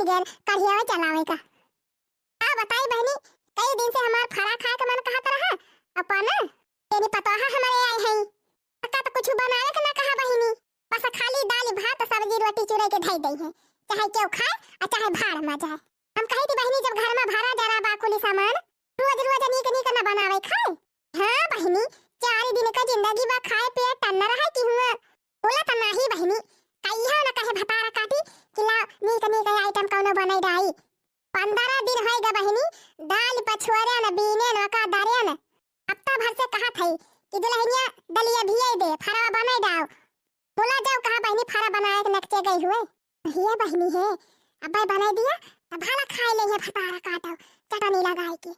बन गया कढ़िया चलावे का। आ बताई बहनी, कई दिन से हमार फरा खाए का मन कहत रहा अपन तेनी पता है हमारे आई है का तो कुछ बनावे के ना कहा बहनी, बस खाली दाल भात सब्जी रोटी चूरे के धई दई है, चाहे केउ खाए और चाहे भाड़ में जाए। हम कही थी बहनी जब घर में भरा जरा बाकुली सामान रोज रोज नीक नीक ना बनावे खाए। हां बहनी 4 दिन का जिंदगी बा खाए पेट टन रहा कि हुआ बोला त नाही बहनी, कहिया ना कहे भतारा काटी किला नीक नीक आइटम कौनो बनाई दाई। 15 दिन होएगा बहनी दाल पछोरे न बीने न का दारे न हफ्ता भर से कहा थई कि दुल्हनिया दलिया भियाई दे फरा बनाई दाओ। बोला जाओ कहा बहनी फरा बनाए के नकचे गई हुए भैया बहनी है अब बनाई दिया त भाला खाए ले भतारा काटो चटनी लगाई के।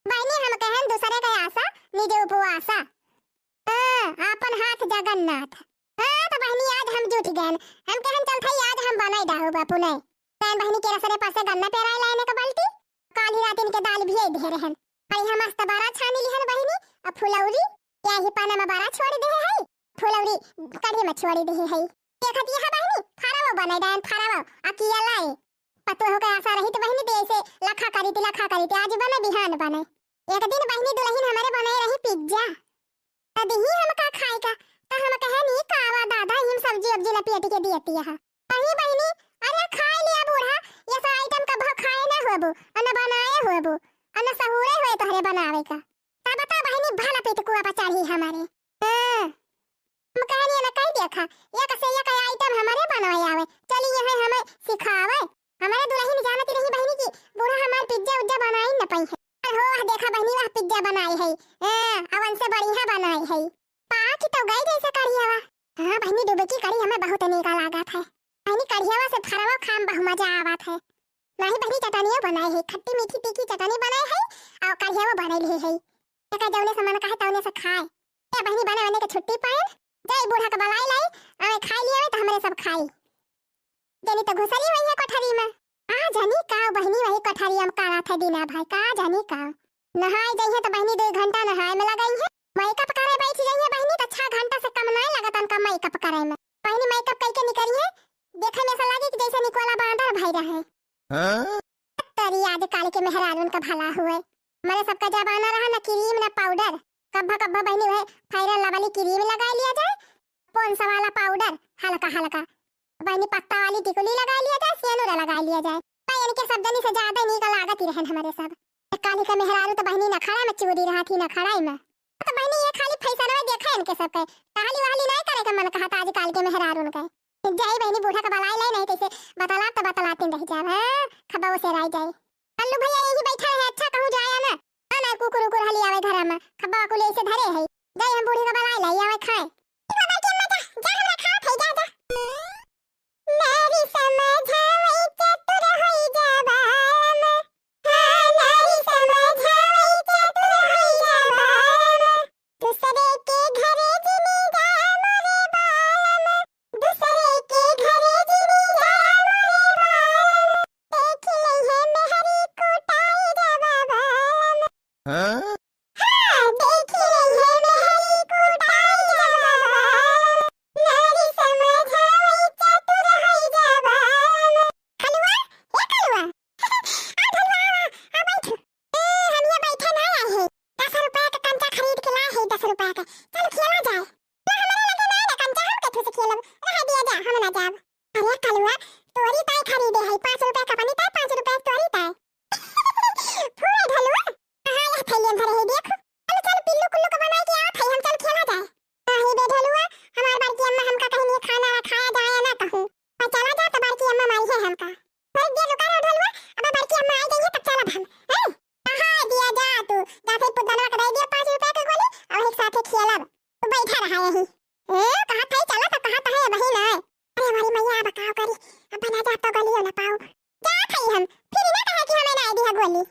बहनी हम कहन दूसरे के आशा निजे उपवासा अपन हाथ जगन्नाथ। तो बहनी आज हम जुट गए, हम कहन चल थई आज हम बनाई दाओ बापू ने तैन बहनी के रसरे पासे गन्ना पेराई लाने का बाल्टी काल ही रात इनके दाल भियाई दे रहन आई हम मस्त बारा छानी लिहन बहनी। अब फुलौरी या ही पाना में बारा छोड़ दे है फुलौरी कढ़ी में छोड़ दे है देखत यह बहनी फरावा बनाई दान फरावा अकिया लाई पतो हो के आशा रही तो बहनी दे से लखा करी थी आज बने बिहान बने। एक दिन बहनी दुल्हन हमारे बनाई रही पिज्जा तदही हम का खाए का तो हम कहे नी कावा दादा हिम सब्जी अब्जी लपेट के दियती है कहीं बहनी अरे खाए लिया बूढ़ा ये सब आइटम का भाव खाए ना होबो अन बनाए होबो अन सहुरे होए तोहरे बनावे का तब बता बहनी भला पेट कुआ पर चढ़ी हमारे। हम कहनी ना कह देखा एक से एक आइटम हमारे बनाए आवे चली यहां हमें सिखावे हमारे दुल्हन जानती रही बहनी की बूढ़ा हमार पिज्जा उज्जा बनाई न पई है हो देखा बहनी वह पिज्जा बनाई है अवन से बढ़िया बनाई है पाक तो गई जैसे कढ़ियावा। हां बहनी डूबे की कढ़ी हमें बहुत नीक लागत है बहनी कढ़ियावा से फरवा खाम बहु मजा आवत है। नहीं बहनी चटनियो बनाई है खट्टी मीठी तीखी चटनी बनाई है और कढ़ियावा बनाई है एक जौने से मन कहे तौने से खाए ए बहनी बने बने के छुट्टी पाए जय बूढ़ा का बलाई लाई अरे खाई लिया तो हमरे सब खाई जनी तो घुसरी हुई है कोठरी में आ जानी का बहनी वही कोठरी हम कारा थे दीना भाई का जानी का नहाई गई है तो बहनी 2 घंटा नहाए में लगाई है मेकअप करे बैठ गई है बहनी तो 6 घंटा से कम नहीं लगत उनका मेकअप करे में बहनी मेकअप करके निकली है देखे में ऐसा लगे कि जैसे निकोला बांदर भाई रहे हां तेरी आज काल के मेहरान उनका भला हुए मेरे सबका जमाना रहा ना क्रीम ना पाउडर कब्बा बहनी है फायरल वाली क्रीम लगा लिया जाए पॉन्स वाला पाउडर हल्का हल्का बहनी पत्ता वाली टिकुली लगा लिया जाए सियानूरा लगा लिया जाए यानी कि सब जनी से ज्यादा नीक लागत ही रहन हमारे सब काली का मेहरारू तो बहनी न खड़ा में चूड़ी रहा थी न खड़ाई में तो बहनी ये खाली फैसला देखा इनके सब के कहाली वाली नहीं करे के मन कहा आज काल के मेहरारू उनके जाई बहनी बूढ़ा का बलाई ले नहीं कैसे बतलाते रह जाए हां खबा से रह जाए अल्लू भैया यही बैठा है अच्छा कहूं जाया ना ना कुकुर कुकुर हली आवे घर में खबा को ले से धरे है जाई हम बूढ़ी का बलाई ले आवे खाए जा हमरा खा थे जा मेरी समझ आई चतुर होई जबान मेरी समझ आई चतुर होई जबान दूसरे के घरे जिनी जा मोरे बालन दूसरे के घरे जिनी जा मोरे बालन देख ले है मेहरी कुटाई जबान हां देख ले है मेहरी कुटाई जबान मेरी समझ आई चतुर होई जबान हलवा एक हलवा आ हलवा आ बैठ हम ये बैठे ना आए हैं 10 रुपए का कंचा खरीद के लाए हैं 10 रुपए का चल खेला जाए ना हमारे लगे ना कंचा हम कैसे से खेलब रह दिया जा हम ना जाब अरे कलवा तोरी ताई खरीदे है 5 रुपए का बनी ताई 5 रुपए तोरी ताई पूरा ढलवा हां ये थैली भरे है देखो चल चल पिल्लू कुल्लू का बना के आ थे हम चल खेला जाए हां ये ढलवा हमार बार की अम्मा हमका कहीं नहीं खाना खाया जाए ना कहूं पर चला जा तो बार की अम्मा माई है हमका पर दे रुका ढलवा अब बार की अम्मा आई गई है तब चला हम हैं कहां दिया जा तू जा फिर पुदनवा का दे दिया 5 रुपए का गोली और एक साथ खेलब तू बैठा रहा यही कहां थे चला तो कहां है वही ना अरे हमारी मैया बताओ करी अब बना जा तो गोली ना पाओ जा खाई हम फिर ना कहा कि हमें ना दिया गोली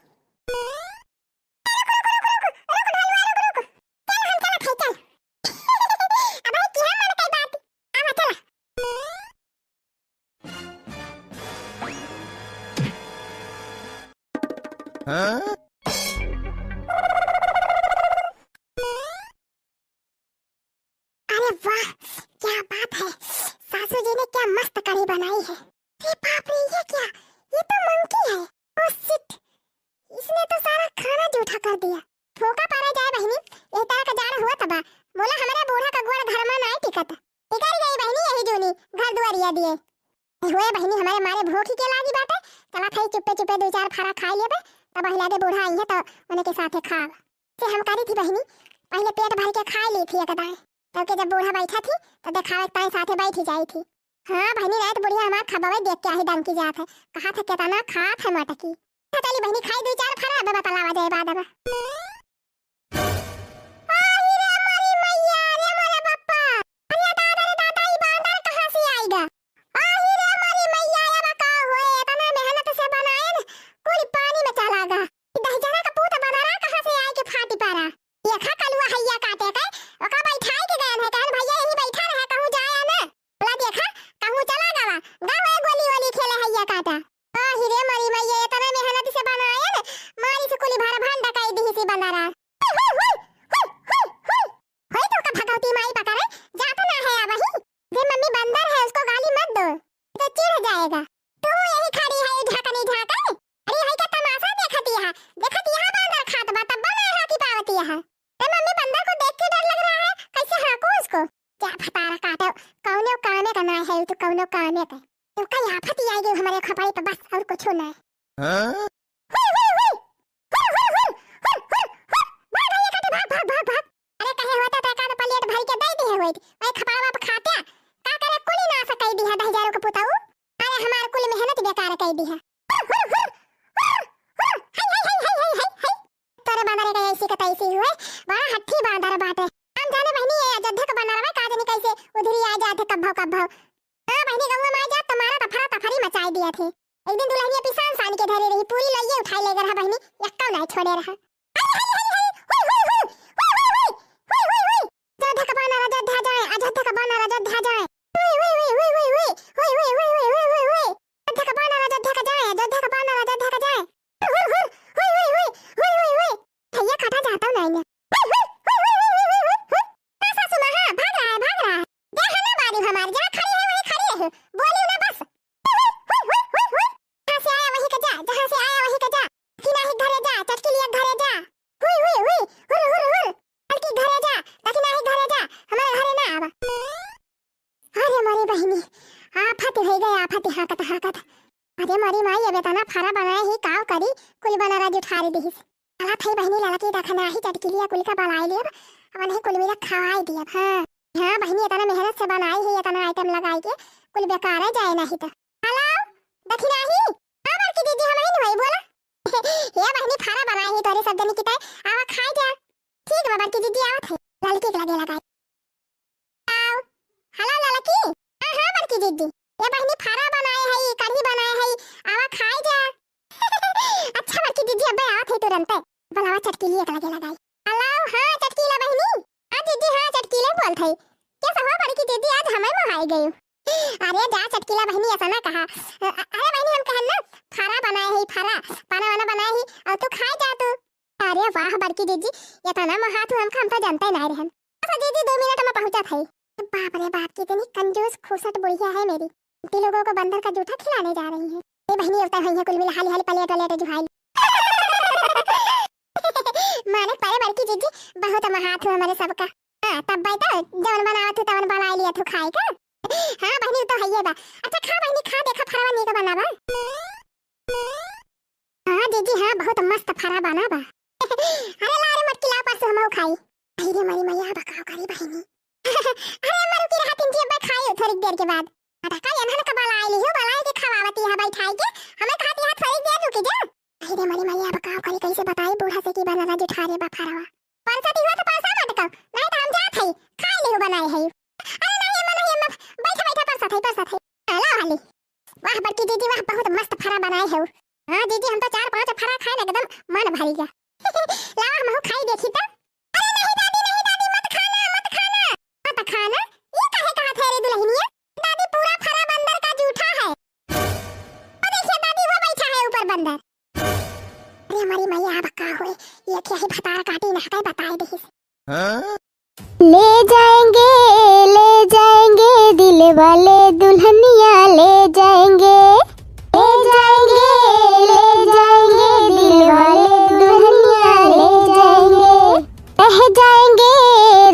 हाँ? अरे वाह क्या बात है सासू जी ने क्या मस्त कढ़ी बनाई है ये बाप रे ये क्या भूखी के लागी बाटे चला थई चुप्पे चुप्पे दो चार फरा खा लेबे तब हिला दे बूढ़ा आई है तो उन्हें के साथे खाब से हम करी थी बहिनी पहले पेट भर के खा ली थी एकदाई तब के जब बूढ़ा बैठा थी तो देखावे ताई साथे बैठी जाई थी। हां बहिनी रात बुढ़िया हमार खबावे देख के आही दम की जात है कहा था केतना खात है मटकी चली बहिनी खाई दो चार फरा अब बतालावा जाए बाद अब हाँ? एक दिन दुल्हनिया पिसान सान के धरे रही पूरी लइये उठाई ले रहा बहिनी यक्का नहीं छोड़े रहा जोधा का बाना जोधा जाए अयोध्या का बाना अयोध्या जाए अयोध्या का बाना अयोध्या का जाए अयोध्या का बाना अयोध्या का जाए भैया काटा जाता हूं नहीं सासू मां हां भाग रहा है देखा ना बारी हमारी जहां खड़ी है वहीं खड़ी रहो बोलियो ना बस अरे मारी माई अबे तना फरा बनाए ही काव करी कुल बना राज उठारी दिहिस चला थई बहिनी लड़की दखना ही चटकिलिया कुल का बनाई लिया अब नहीं कुल मेरा खवाई दिया हां बहिनी तना मेहनत से बनाई है तना आइटम लगाई के कुल बेकार है जाए नहीं तो हेलो दखना ही आबर की दीदी हम ही नहीं बोला ये बहिनी फरा बनाई है तोरे सब जनी की तय आवा खाई जा ठीक बाबा की दीदी आवत है लड़की के लगे लगाई आओ हेलो लड़की हां बड़की दीदी ये बहिनी फरा बनाए है कढ़ी बनाए है आवा खाई जा अच्छा बड़की दीदी अब आवत है तुरंत बनावा चटकीली एक लगे लगाई हेलो हां चटकीला बहिनी हां दीदी हां चटकीले बोलत है कैसा हुआ बड़की दीदी आज हमें मोहाई गई अरे जा चटकीला बहिनी ऐसा ना कहा अरे बहिनी हम कहन ना फरा बनाए है फरा पाना वाना बनाए है और तू खाई जा तू अरे वाह बड़की दीदी ये तना मोहा तू हम तो जानते नहीं रहन अच्छा दीदी 2 मिनट में पहुंचा था बाप रे बाप कितनी कंजूस खूसट बुढ़िया है मेरी ती लोगों को बंदर का जूठा खिलाने जा रही है ये बहनी होता है कुल मिला हाली हाली प्लेट वाले जुहाई माने पाए बड़की जीजी बहुत महात हो हमारे सबका तब भाई तो जवन बनावा तू तवन बना लिया तू खाई का हां बहनी तो है ये बा अच्छा खा बहनी खा देखा फरवा नहीं का बनावा हां जीजी हां बहुत मस्त फरा बना बा अरे लारे मटकी ला पास हम खाई अरे मरी मैया बकाओ करी बहनी अरे मरु की रात इंजी अब खाई थोड़ी देर के बाद अटका यनहन का बलाई लियो बलाई के खवावती है बैठाई के हमें खाती है थोड़ी देर रुक जा अरे मरी मैया बकाओ करी कैसे बताई बूढ़ा से की बनाना जो ठारे बा फरवा परसती हुआ तो पैसा मत कहो नहीं तो हम जात है खा लियो बनाई है अरे नहीं मन बैठा बैठा परसा थे हेलो हाली वाह बड़की दीदी वाह बहुत मस्त फरा बनाए है हां दीदी हम तो 4-5 फरा खाए ना एकदम मन भर गया लावा हम खाई देखी तो अरे नहीं दादी मत खाना ये काहे कहा थे रे दुल्हनिया दादी पूरा फरा बंदर का जूठा है और देखिए दादी वो बैठा है ऊपर बंदर अरे हमारी मैया बक्का होए ये क्या है भतार काटी ना कहीं बताए देखिए हाँ? ले जाएंगे दिल वाले दुल्हनिया ले जाएंगे दिल वाले दुल्हनिया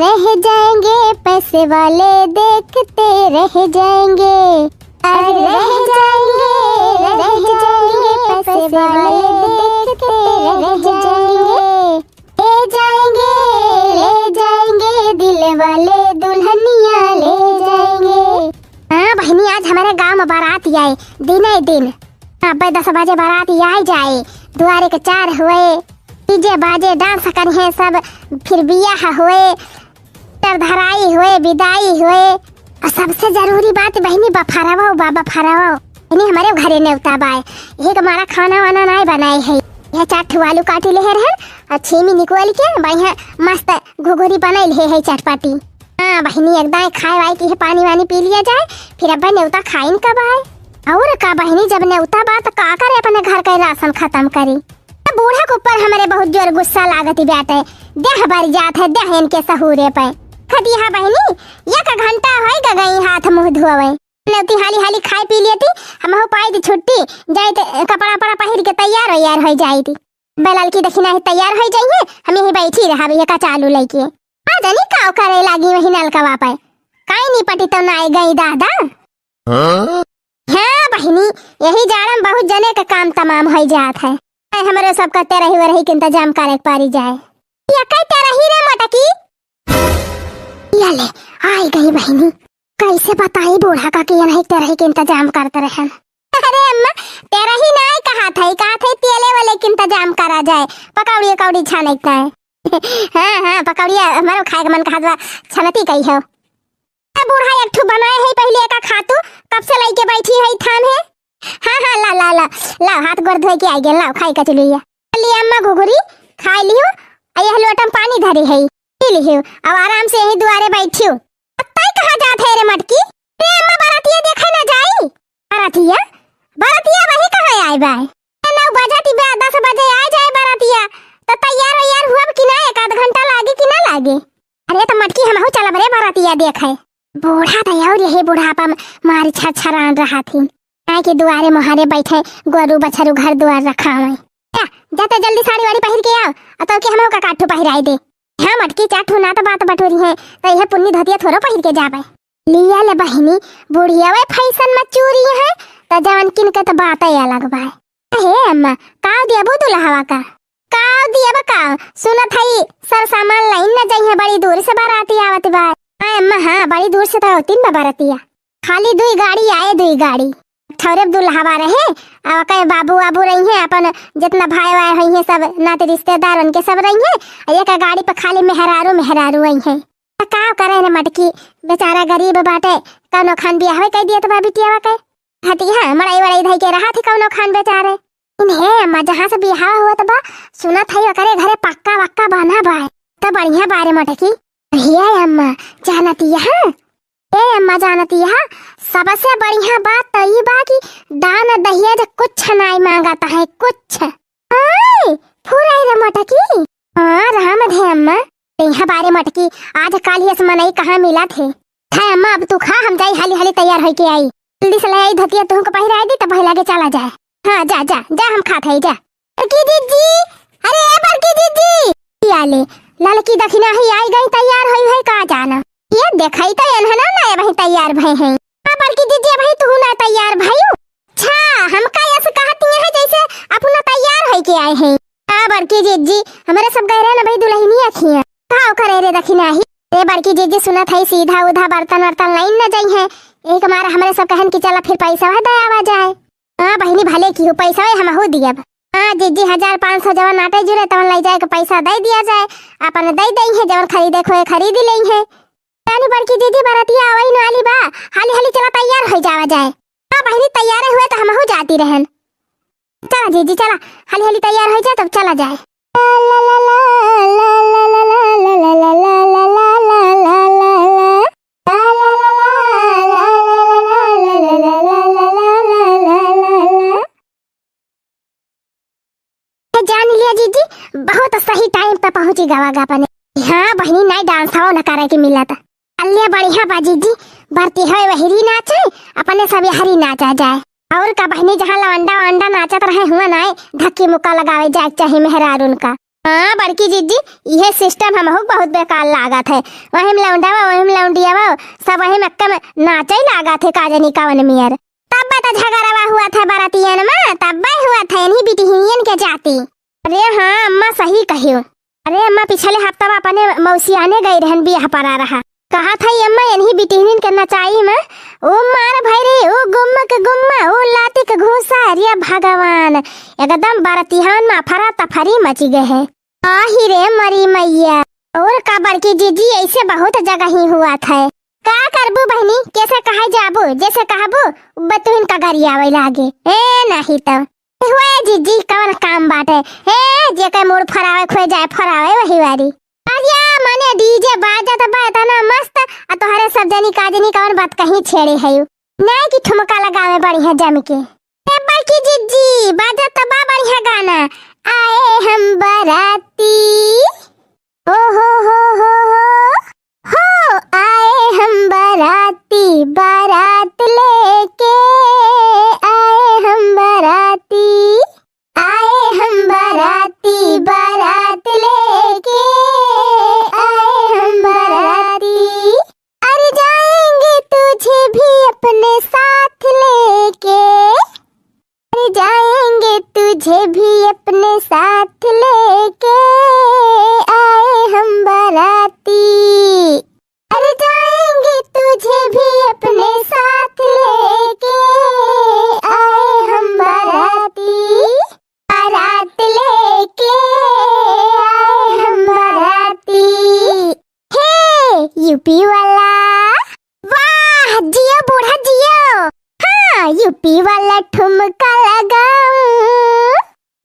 रह जाएंगे पैसे वाले देखते रह जाएंगे अरे रह जाएंगे अब 10 बजे बारात आ जाए, दुआरे के 4 हुए, डीजे बाजे डांस करे सब, फिर बियाह हुए, तर धराई हुए, विदाई हुए, और सबसे जरूरी बात बहनी बफारावा बाबा फरावा बहनी हमारे घरे नेवता बाय। एक हमारा खाना वाना नहीं बनाए है, यह 4 ठो आलू काटी ले रहन और 6 में निकल के बढ़िया मस्त घुघुरी बनाई ले है चटपटी। हाँ बहनी एकदम खाए वाए की पानी वानी पी लिया जाए, फिर अब नेवता खाइन कब आए। और का बहनी जब नेवता बात का करे अपने घर का राशन खत्म करी। बूढ़ा के ऊपर हमारे बहुत जोर गुस्सा लागती बैठे, देह भर जात है देह इनके सहूरे पे। खदिया बहनी 1 घंटा होएगा गई हाथ मुंह धोवे, नेवती हाली हाली खाई पी लेती, हम हो पाई थी छुट्टी जाई कपड़ा पड़ा पहिर के तैयार हो जाई थी। बेलाल की दखिना ही तैयार हो जाइए, हम यही बैठी रहा भैया का चालू लेके। आ जानी काव करे लागी वही नलका वापे, काई नहीं पटी तो ना गई दादा। हाँ बहनी यही जाड़म बहुत जने का काम तमाम हो जात है, हमारे सब का तेरही के इंतजाम करे पारी जाए। या कई तेरही रे मटकी या ले आई गई बहनी, कैसे बताई बूढ़ा का कि नहीं तेरही के इंतजाम करते रहे। अरे अम्मा तेरही नहीं कहा था तेले वाले के इंतजाम करा जाए, पकौड़ी कौड़ी छानता है। हाँ पकौड़ी हमारे खाए का मन कहा छनती कही हो। बूढ़ा एक ठू बनाए है पहले का खातू, कब से लेके बैठी है थान है। हाँ ला ला ला ला हाथ गोड़ धोए के आ गया, लाओ खाई का चलिए लिए अम्मा घुघुरी खा लियो, यह लोटम पानी धरी है पी लियो, अब आराम से यही दुआरे बैठियो। तई कहां जात है रे मटकी, रे अम्मा बारातिया देखे ना जाई। बारातिया वही कहां आए बा, 9 बजे 10 बजे आ जाए बारातिया, तो तैयार हुआ कि ना, 1 घंटा लागे कि ना लागे। अरे तो मटकी हम हो चलब रे बारातिया देखे। बूढ़ा तो और यही बुढ़ापा मारी छरछरान रहा थी, के दुआरे मुहारे बैठे गोरू बछरू घर दुआर रखा हुए। जाते जल्दी साड़ी वाड़ी पहन के आओ, तो के हमो का काठू पहिराई दे। हाँ मटकी चाठू ना तो बात बटोरी है, तो यह पुन्नी धोतिया थोड़ा पहिर के जाबे। लिया ले बहनी बुढ़िया वे फैशन में चूरी है, तो जवन किन के तो बात ही अलग बा। हे अम्मा काव दिया बो दुल्हावा का, काव दिया बका सुनत हई सर सामान लाइन न जाई है, बड़ी दूर से बाराती आवत बा। अम्मा हाँ बड़ी दूर से तो 3 बारातिया, खाली 2 गाड़ी आए, 2 गाड़ी थोड़े दुल्हावा रहे, अब कई बाबू वाबू रही है, अपन जितना भाई वाई हुई है सब नाते रिश्तेदार उनके सब रही है, एक गाड़ी पर खाली मेहरारू आई है। का करे न मटकी बेचारा गरीब बाटे, कौनो खान बियाह कह दिया तो बाबी टियावा के हती है मड़ाई वड़ाई धई के रहा थे कौनो खान बेचारे। इन्हें अम्मा जहाँ से बियाह हुआ तो बा सुना था करे घरे पक्का वक्का बना बा, तो बढ़िया बारे मटकी। भैया अम्मा जानती है, अम्मा जानती है सबसे बढ़िया बात तो ये बा कि दान दहेज कुछ नहीं मांगता है, कुछ फुराई रे मटकी। हाँ राम है अम्मा, यहाँ बारे मटकी आज काल ही मनई कहाँ मिला थे। है अम्मा अब तू खा, हम जाई हाली हाली तैयार होके आई, जल्दी से ले आई धतिया तुमको पहिरा दी तो पहला के चला जाए। हाँ जा जा जा हम खाते हैं, जा बरकी दीदी। अरे बरकी दीदी आले लड़की दखिना ही आई गई तैयार हुई है, कहाँ जाना ये देखाई तो एनहना ना वही तैयार भई है। बल्कि दीदी भाई तू ना तैयार भाई, अच्छा हम का ऐसे कहती है जैसे अपना तैयार है के आए हैं। हां बल्कि जीजी हमारे सब कह रहे ना भाई दुल्हनी आखी है, का करे रे दखिना ही रे बल्कि जीजी सुना था सीधा उधा बर्तन वर्तन लाइन न जाई है, एक हमारा हमारे सब कहन की चला फिर पैसा है दे आवा जाए। हां बहनी भले की हो पैसा हम हो दियब। हां जीजी 1500 जवन नाटे जुरे तवन लाई जाए के पैसा दे दिया जाए, अपन दे दई है जवन खरीदे खोए खरीद लई है। यानी बड़की दीदी बारातिया आवई न आली बा, हाली हाली चला तैयार हो जावा जाए। हां बहनी तैयार हुए तो हम हो जाती रहन, चला जीजी चला हाली हाली तैयार हो जाए तब चला जाए। ला ला ला ला ला ला ला ला ला ला जान लिया जीजी बहुत सही टाइम पे पहुंची गवागा अपने। हाँ बहनी नहीं डांस हो न करे के मिला था अल्ले बढ़िया बाजी जी भर्ती है वही नाचे अपने सब हरी नाचा जाए, और का बहनी जहाँ लवंडा वंडा नाचत रहे हुआ ना धक्की मुक्का लगावे जाए चाहे मेहरारून का। हाँ बड़की जीजी यह सिस्टम हम बहुत बेकार लागत है, वही में लौंडावा वही में लौंडियावा सब वही में कम नाचे लागत है काजनी कावन मियर। तब तो झगड़ावा हुआ था बारातियन में, तब हुआ था इन्हीं बिटिहियन के जाती। अरे हाँ अम्मा सही कहियो, अरे अम्मा पिछले हफ्ता अपने मौसी आने गई रहन बियाह पर आ रहा, कहा था अम्मा यही बिटिहनिन करना चाहिए मैं। ओ मार भाई रे, ओ गुम्मा के गुम्मा, ओ लाती के घूसा, अरे भगवान एकदम बरतिहान में फरा तफरी मची गए है। आही रे मरी मैया। और का बड़की जीजी ऐसे बहुत जगह ही हुआ था। का करबू बहनी, कैसे कहा जाबू, जैसे कहबू बतुन का गरिया आवे लागे। ए नहीं तो हुए जीजी कौन काम बाटे। ए जे के मूड फरावे खोए जाए फरावे वही वारी। अरिया माने डीजे बाजा तो बात ना मस्त, आ तोहरे सब जनी काजनी कौन बात कहीं छेड़े है नहीं कि ठुमका लगावे बढ़िया जम के। ए बड़की जीजी बाजा तो बा बढ़िया गाना, आए हम बराती, ओ हो आए हम बाराती, बारात लेके आए हम बाराती, आए हम बाराती, बारात लेके आए हम बाराती। अरे जाएंगे तुझे भी अपने साथ लेके, अरे जाएंगे तुझे भी अपने साथ लेके आए हम बाराती, अरे जाएंगे तुझे भी अपने साथ लेके आए हम बाराती, बारात लेके आए हम बाराती। हे यूपी वाला, वाह जियो बूढ़ा जियो, हाँ यूपी वाला ठुमका लगाऊं,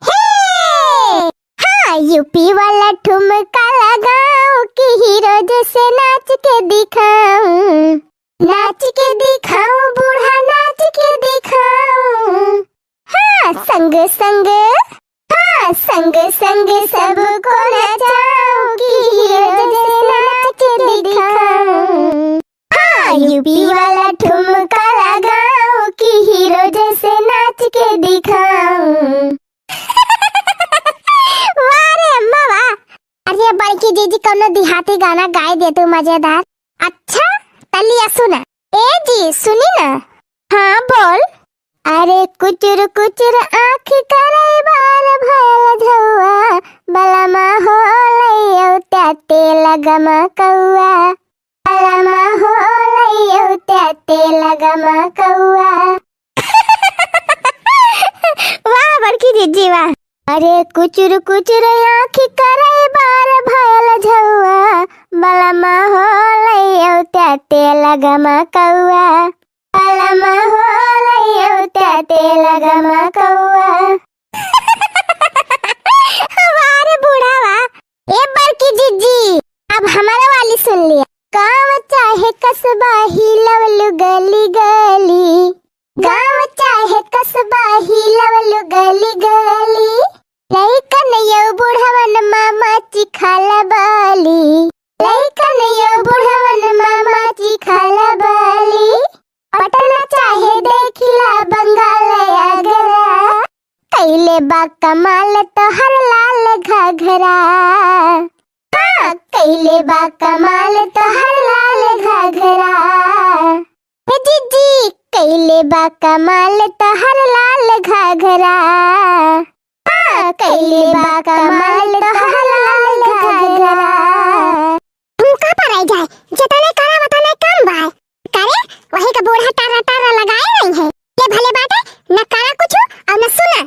हे हाँ यूपी वाला ठुमका लगाऊं कि हीरो जैसे नाच के दिखाऊं, नाच के दिखाऊं बूढ़ा नाच के दिखाऊं, हाँ संग संग, हाँ संग संग सबको नचाऊं कि हीरो जैसे नाच के दिखाऊं, हाँ यूपी वाला ठुमका लगाऊं कि हीरो जैसे नाच के दिखाऊं। वाह रे अम्मा वाह। अरे बड़की जीजी कौनो देहाती गाना गाए दे तू मजेदार। अच्छा तलिया सुना। ए जी सुनी ना। हाँ बोल। अरे कुचुर कुचुर आँख करे बाल भयल झौआ, बलमा हो लइयो त्याते लगमा कौआ, बलमा हो लइयो त्याते लगमा कौआ। वाह बड़की जीजी वाह। अरे कुचुर कुचुर आँख करे बाल भयल झौआ, बलमा हो लइयो त्याते लगमा कौआ, बलमा हो लइयो त्याते लगमा कौआ। हमारे बूढ़ा वाह। ए बड़की जीजी अब हमारा वाली सुन लिया। गाँव चाहे कस्बा ही लवलु गली गली, गाँव चाहे कस्बा ही लवलु गली गली, लइकन यो बुढ़वन मामा चिखाला बाली, लइकन यो बुढ़वन मामा चिखाला बाली, पटना चाहे देखिला बंगाल आगरा, कैले बा कमाल तोहर लाल घाघरा, हाँ कैले बा कमाल तोहर लाल घाघरा। हे जीजी कैले बा कमाल तोहर लाल घाघरा, हाँ कैले बा कमाल तोहर लाल घाघरा। तुम पर आई जाए जतने करा वतने कम भाई करे, वही का बूढ़ा तारा तारा लगाए नहीं है। ये भले बाटे न करा कुछ और न सुना,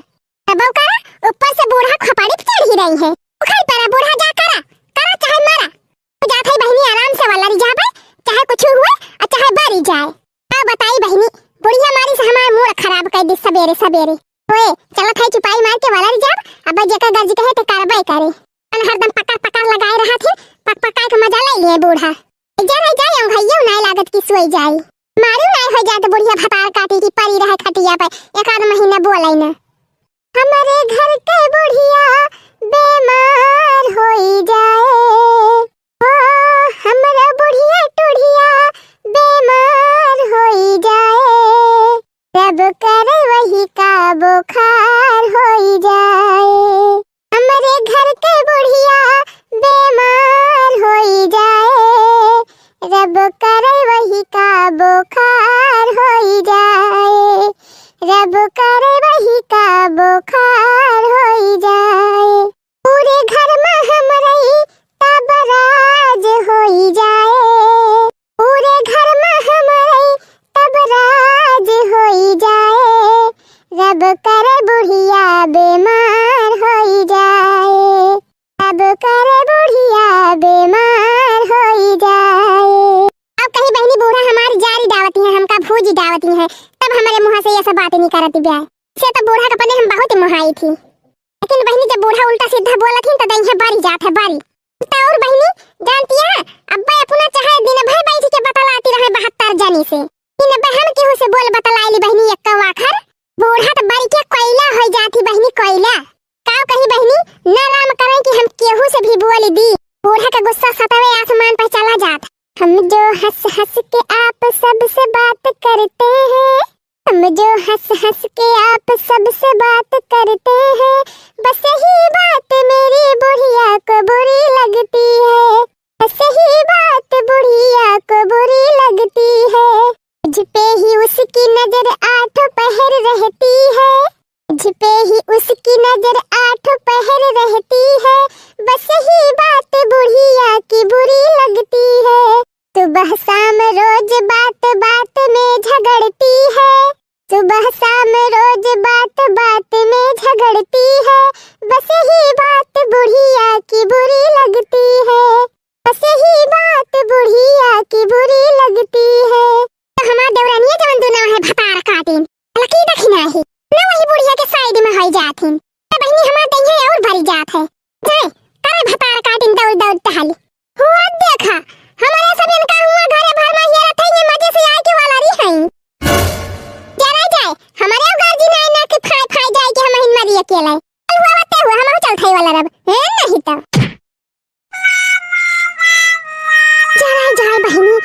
तब करा ऊपर से बूढ़ा खपाड़ी पे चढ़ ही रही है। उखाई परा बूढ़ा जा करा, करा चाहे मरा तो जात है बहनी आराम से वाला रिजाबे, चाहे कुछ हुए और चाहे बारी जाए। अब बताई बहनी बुढ़िया मारी से हमारा मूड खराब कर दी सवेरे सवेरे। ओए चलो खाई चुपाई मार के वाला रिजाब, अब जेका गर्ज कहे तो कार्रवाई करे। अन हरदम पकड़ पकड़ लगाए रहा थे, पक पकाए के मजा ले लिए बूढ़ा। जा रह जाए हम भैया नहीं लागत की सोई जाए, मारू नहीं हो जाए तो बुढ़िया भतार काटी की परी रहे खटिया पे एक आध महीना बोलाई ना। हमारे घर के बुढ़िया बेमार होई जाए, ओ हमरा बुढ़िया टुढ़िया बेमार होई जाए, रब करे वही का बुखार होई जाए, हमारे घर के बुढ़िया बेमार होई जाए, रब करे वही का बुखार होई जाए, रब करे वही का बुखार होई जाए, पूरे घर में हमरे तबराज होई जाए। बुढ़िया बीमार हो जाए, अब करे बुढ़िया बीमार हो जाए। अब कहीं बहनी बूढ़ा हमारी जारी दावती है, हमका भूजी दावती है, तब हमारे मुँह से ये सब बातें नहीं करती ब्याह से। तो बूढ़ा का पने हम बहुत मुहाई थी, लेकिन बहनी जब बूढ़ा उल्टा सीधा बोला थी तो दही बारी जात है बारी। तो और बहनी जानती है अब्बा अपना चाहे दिन भर बैठ के बतलाती रहे 72 जनी से, इन बहन केहू से बोल बतलाईली बहनी एक वाखर। बूढ़ा तो बड़ी के कोयला हो जाती बहनी, कोयला काव कहीं बहनी न राम करे कि हम केहू से भी बोल दी। बूढ़ा का गुस्सा सतावे आसमान पर चला जाता। हम जो हंस हंस के आप सबसे बात करते हैं, हम जो हंस हंस के आप सबसे बात करते हैं, बस यही बात मेरी बुढ़िया को बुरी लगती है, बस यही बात बुढ़िया को बुरी लगती है। मुझ पे ही उसकी नजर आठों पहर रहती है, मुझ पे ही उसकी नजर आठों पहर रहती है, बस यही बात बुढ़िया की बुरी लगती है। सुबह शाम रोज बात बात में झगड़ती है, सुबह शाम रोज बात बात में झगड़ती है, बस यही बात बुढ़िया की बुरी लगती है, बस यही बात बुढ़िया की बुरी लगती है। तो हमार देवरानिया जवन दुना है भतार काटिन लकी दखिना ही न वही बुढ़िया के साइड में होई जाथिन। तो बहनी हमार दहिया और भरी जात है, जाए करे भतार काटिन दौड़ दौड़ टहली हुआ। देखा हमारे सब इनका हुआ घरे भर में ये रहते ये मजे से आए के वाला रही हैं। जरा जाए हमारे गार्जी ना ना के फाय फाय जाए के हम हिन मरी अकेला हुआ बते हुआ हम चल थाई वाला रब है नहीं तो जरा जाए बहनी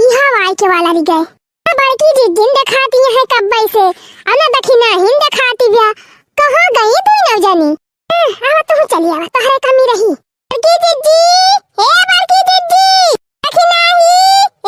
यहां आए के वाला रही गए। बड़की जी दिन दिखाती है कब्बई से अना दखिना हिन दिखाती बिया कहां गई तू न जानी। आवा तू चली आवा तोहरे कमी रही। बड़की जी हे बड़की जी दखिना ही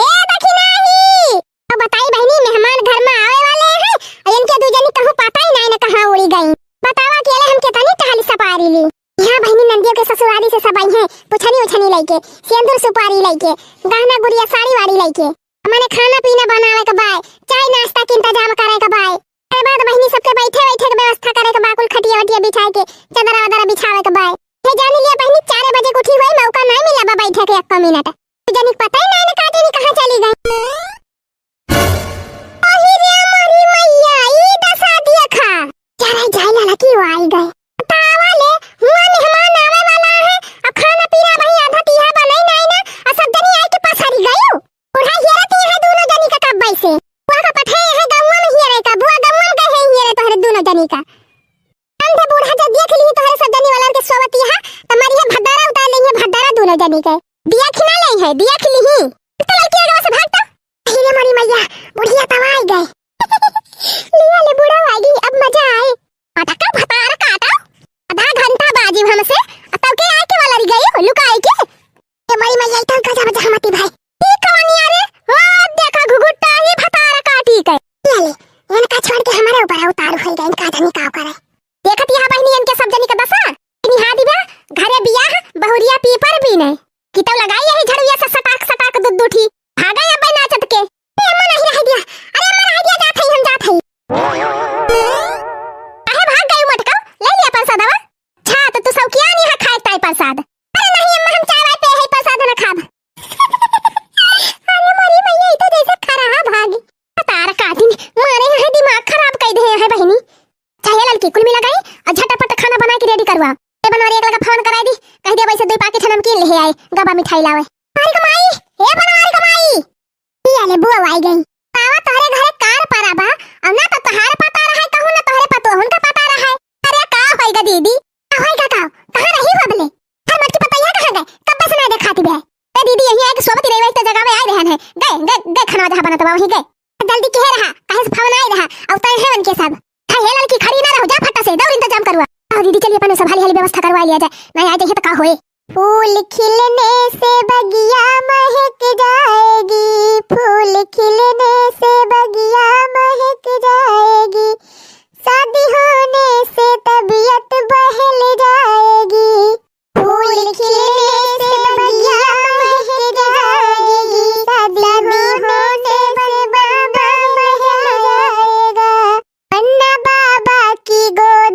ए दखिना ही। अब बताई बहनी मेहमान घर में आवे वाले हैं और इनके दो जनी कहूं पता ही नहीं न कहां उड़ी गई। बतावा अकेले हम कितनी टहली सपारी ली। यहां बहनी नंदियों के ससुराली से सब आई हैं, पुछनी उछनी लेके सिंदूर सुपारी लेके गहना गुड़िया साड़ी वाड़ी लेके हमने खाना पीना बनावे के बाय चाय नाश्ता के इंतजाम करे के बाय के बाद बहनी सबके बैठे बैठे के व्यवस्था करे के बाकुल खटिया वटिया बिछाए के चादर वादर बिछावे के बाय। हे जानी लिया बहनी 4 बजे को उठी हुई मौका नहीं मिला बा बैठे के 1 मिनट। तो जानी पता ही नहीं न काटे नहीं कहां चली गई। ओही रे हमारी मैया ई दशा देखा जरा जाइला लकी वो आई गए। तावा ले हुआ मेहमान आवे वाला है अब खाना पीना वही आधा तिहा बनाई नहीं ना और सब जनी आई के पास हरी गयो। बुढ़ा हेरती है दोनों जनी का कब्बई से बुआ का पठे है गांव में हेरे का बुआ गांव में गए हैं हेरे तोहरे दोनों जनी का। अंधे बूढ़ा जब देख ली तोहरे सब जनी वाला के सोवती है तुम्हारी है भद्दारा उतार लेंगे भद्दारा दोनों जनी के दिया खिला ले है दिया खिली ही तो लड़की आगे से भागता। अरे हमारी मैया बुढ़िया तब आ गए लिया ले बूढ़ा आ गई अब मजा आए पटका भतारा काटा आधा घंटा बाजी हमसे तब के आए के वाला रह गई लुकाए के हमारी मैया इतना गजा बजा हमती भाई देखा घुघुट्टा ये भतारा काटी के ले इनका छोड़ के हमारे ऊपर उतार हो गए इनका जानी का करे। देखत यहां बहनी इनके सब जनी के दशा निहा दिबा घरे बियाह बहुरिया पीपर भी नहीं कि तो लगाई यही झड़ुया से सटाक सटाक दूध दूठी भागा या बना चट के मन नहीं रह दिया। अरे मन रह दिया जात है हम जात है अरे भाग गई मटका ले लिया प्रसादवा छा तो तू सब किया नहीं है खाए ताई प्रसाद। अरे नहीं अम्मा हम चाय पे है प्रसाद न खाब। भागी तारा काटिन मारे है दिमाग खराब कर दे है बहनी। चाहे लड़की कुल मिला गई और झटपट खाना बना के रेडी करवा ए बनवारी एक लगा फोन करा दी कह दे वैसे 2 पैकेट नमकीन ले आए गबा मिठाई लावे। अरे कमाई ए बनवारी कमाई पिया ले बुआ आई गई पावा तोहरे घरे कार पराबा और ना तो तोहार पता रहा कहूं ना तोहरे पतो हुनका पता रहा। अरे का होएगा दीदी होएगा का कहां रही बबले हर मत की पता कहां गए कब से ना दिखाती बे ए दीदी यही आके सोबत रही वही जगह में आए रहन है गए खाना जहां बनत वही गए जल्दी के रहा कहे से फोन आई रहा और तय है उनके सब हे लड़की खड़ी ना रहो जा फटा से दौड़ इंतजाम करवा आओ दीदी चलिए अपन सब हाली व्यवस्था करवा लिया जाए नहीं आ जाए तो का होए। फूल खिलने से बगिया महक जाएगी फूल खिलने से बगिया महक जाएगी शादी होने से तबीयत बहल जाएगी फूल खिलने से बगिया महक जाएगी शादी होने से बाबा महल जाएगा अन्ना बाबा की गोद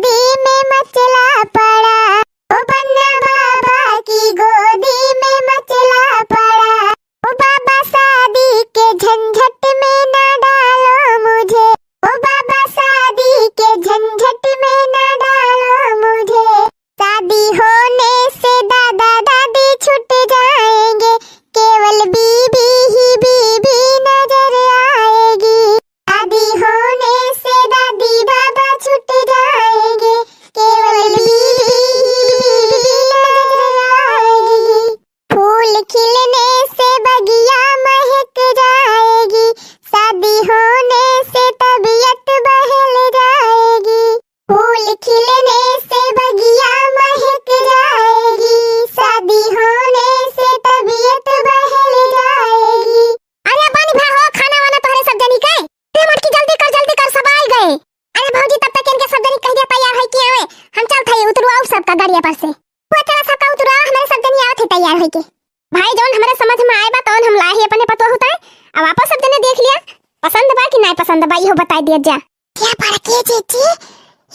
खिलने से बगिया महक जाएगी, शादी होने से तबीयत बहल जाएगी। अरे पानी भा हो, खाना वाना तोहरे सब जनी के ते मटकी जल्दी कर सब आ गए। अरे भौजी तब तक इनके सब जनी कह दिया तैयार है कि आवे, हम चल थई उतरवाओ सबका गाड़िया पर से। वो तेरा सबका उतरवाओ, हमारे सब जनी आवत है तैयार होई के। भाई जौन हमारे समझ में आए बा तौन हम लाही अपने पतो होता है। अब वापस सब जने देख लिया, पसंद बा कि नहीं पसंद बा इहो बता दिया जा। क्या पड़के जीजी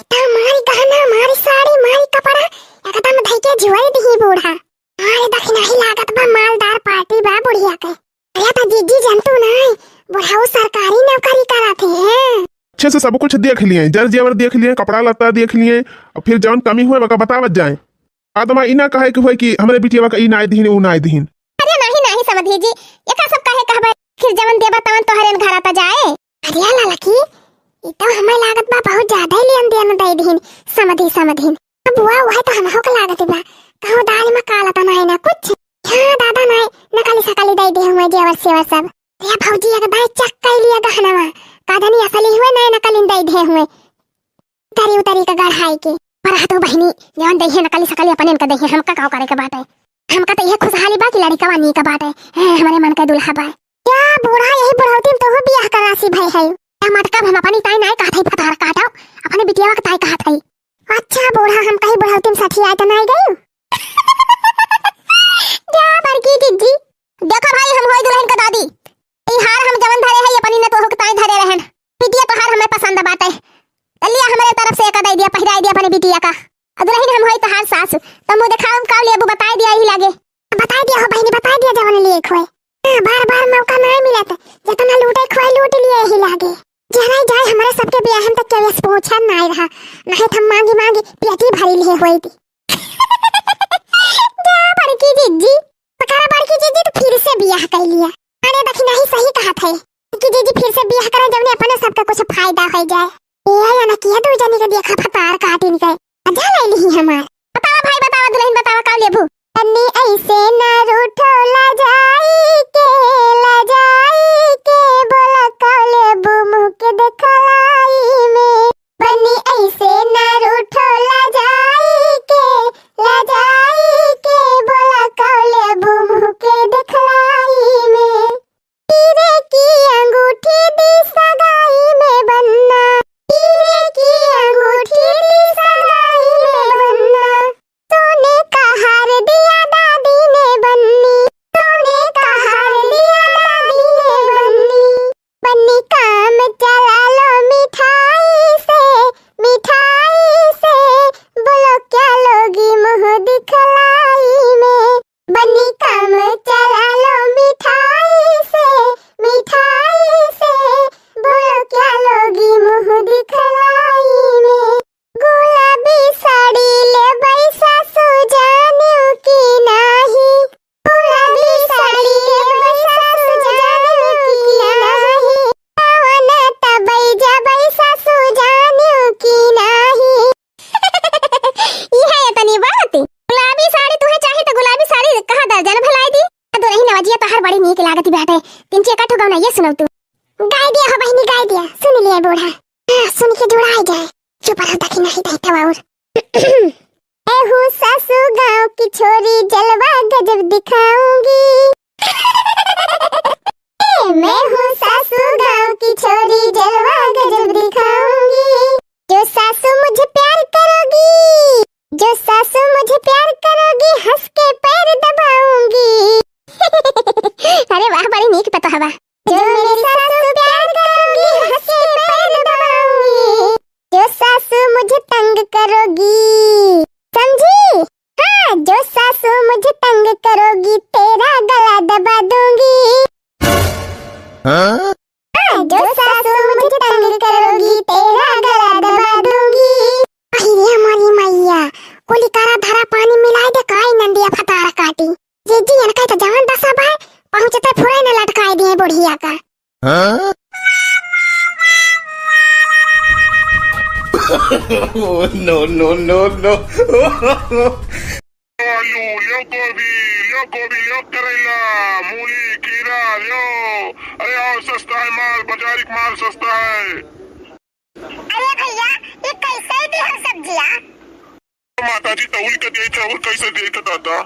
इतना मारी गहना मारी साड़ी मारी कपड़ा एकदम धई के जुआई दही बूढ़ा। अरे दखना ही लागत बा मालदार पार्टी बा बुढ़िया के। अरे तो जीजी जानतू नहीं बुढ़ाऊ सरकारी नौकरी कराते हैं। अच्छे से सब कुछ देख लिए, जर जेवर देख लिए, कपड़ा लत्ता देख लिए, और फिर जौन कमी हुए बका बतावत जाए। आदमा इना कहे कि होय कि हमरे बिटिया का ई नाय दहीन उ नाय दहीन। अरे नहीं समझी जी, एका सब कहे कहबे फिर जवन देबा तवन तोहरे घर आता जाए। अरे ला लकी ई तो हमें लागत बा बहुत ज्यादा ही लेन देन दई दहीन समधी। अब वो तो हमहो के लागत बा कहू दाल में काला त नहीं ना कुछ। हां दादा नहीं नकली सकली दई दे हुए जेवर सेवर सब। रे भौजी एक दाई चक कई लिया गहनवा कादनी असली हुए नहीं नकली दई दे हुए तरी उतरी का गढ़ाई के। पर हतो बहिनी जवन दई है नकली सकली अपने इनका दई है, हमका का करे के बात है। हमका तो ये खुशहाली बा कि लड़का वानी का बात है, हमारे मन का दुल्हा बा। क्या बूढ़ा यही बुढ़ौती में तो हो बियाह करासी भाई है। मटका हम अपनी ताई नहीं कहत है फतार काटाओ अपने बिटिया का ताई कहत है। अच्छा बूढ़ा हम कहीं बुढ़ौती में सठी आए तो नहीं गई। जा बड़की जीजी देखो भाई हम होई दुल्हन का दादी। ई हार हम जवन धरे है अपनी ने तो हो ताई धरे रहन। बिटिया तो हार हमें पसंद बात है, लिया हमारे तरफ से एक दे दिया पहिराई दिया अपने बिटिया का। दुल्हन हम होई तो हार सास तो मुंह दिखाओ का लेबू बता दिया ही लागे। बता दिया हो बहनी बता दिया जवन लिए खोए। बार मौका नहीं मिलत, जितना लूटे खोए लूट लिए ही लागे। जरा जाए हमारे सबके ब्याह तक के वेस पहुंचा नहीं रहा, नहीं तो मांगी पेटी भरी लिए होई थी। जा बड़की जीजी पकारा बड़की जीजी तो फिर से ब्याह कर लिया। अरे देखी नहीं सही कहा थे कि जीजी फिर से ब्याह करे जब अपने सबका कुछ फायदा हो जाए। ये या ना किया दो जनी के देखा फतार काटिन के अजा ले ली हमार। बतावा भाई बतावा दुल्हन बतावा का लेबू। अन्नी ऐसे ना रूठो ला जाई के बोला का लेबू मुंह के देखलाई में। बन्नी ऐसे ना रूठो ला जाई के बोला का लेबू मुंह के देखलाई में। हीरे की अंगूठी दी सगाई में बनना, हीरे की अंगूठी दी सगाई में बनना। सोने का हार दिया दादी ने बन्नी, सोने का हार दिया दादी ने बन्नी। बन्नी काम चला लो मिठाई से बोलो क्या लोगी मुंह दिखलाई में। बन्नी काम चला लो मिठाई से बोलो क्या लोगी मुंह दिखलाई में। गुलाबी साड़ी ले बैसा सुजानियों की नाही, गुलाबी साड़ी ले बैसा सुजानियों की नाही। आवाना तबई जा बैसा सुजानियों की नाही। ये है तनी बात गुलाबी साड़ी तुहे चाहे तो गुलाबी साड़ी कहां दर्जन भलाई दी। तो रही नवाजिया तो हर बड़ी नीक लागत बैठे तीन चे इकट्ठो गाना ये सुनाओ तू। गाय दिया हो बहनी गाय दिया सुन लिया बूढ़ा। सुन के जुड़ा जाए चुप रहो दखी नहीं देता और। मैं हूँ सासू गांव की छोरी जलवा गजब दिखाऊंगी। मैं हूँ सासू गांव की छोरी जलवा गजब दिखाऊंगी। जो सासू मुझे प्यार करोगी, जो सासू मुझे प्यार करोगी हंस के पैर दबाऊंगी। अरे वाह बड़ी नीक पता हवा। जो मेरी सासू प्यार करोगी हंस के पैर दबाऊंगी। जो सासू मुझे तंग करोगी समझी, हाँ जो सासू मुझे तंग करोगी तेरा गला दबा दूंगी। हाँ? जो सासू मुझे तंग करोगी तेरा गला दबा दूंगी। अरे हमारी मैया कोली कारा धारा पानी मिलाए दे काई नंदिया फतारा काटी। जीजी अनका तो जवान दसा बा पहुंचते फुरे न लटकाए दिए बुढ़िया का। हाँ? no. लो गोभी करेला मूली खीरा लो। अरे आओ सस्ता है माल, बाजारिक माल सस्ता है। अरे भैया ये कैसे दी है सब्जी? तौल के दिए थे और कैसे दिए थे दादा?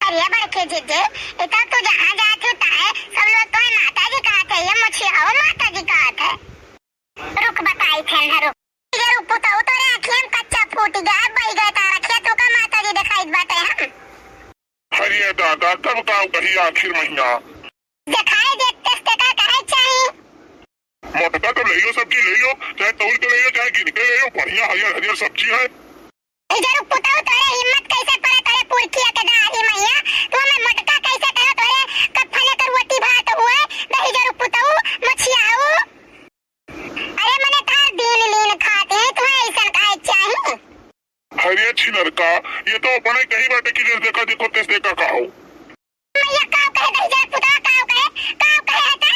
अरे बड़के जीजे इतना तो जहाँ जात होता है सब लोग तो माता जी कहते हैं, ये मुछिया हो माता जी कहते हैं। रुक बताई थे ना रुक ये रुक पुताऊ तोरे आँखें में कच्चा फूट गया बही गया तारा खेत तो का माता जी दिखाई बाटे हम। अरे दादा तब का कही आखिर महीना दिखाई देते का कहे चाहिए। मोटका तो ले लो, सब्जी ले लो, चाहे तौल के ले लो चाहे गिन के ले लो, बढ़िया हरियर हरियर सब्जी है। जरूर पुताऊ तोरे हिम्मत कैसे पड़े तोरे पुरखिया के दाही मैया तो हमें मटका कैसे कहो तोरे कफले कर रोटी भात हुए नहीं जरूर पुताऊ मछियाऊ। अरे मने थार दिन लीन खाते हैं तुम्हें ऐसा काहे चाहिए। हरियर छिनरका ये तो अपने कहीं बाटे की जैसे देखा देखो तेज देखा कहो मैया काव कहे दही जरूर पुताऊ काव कहे हटा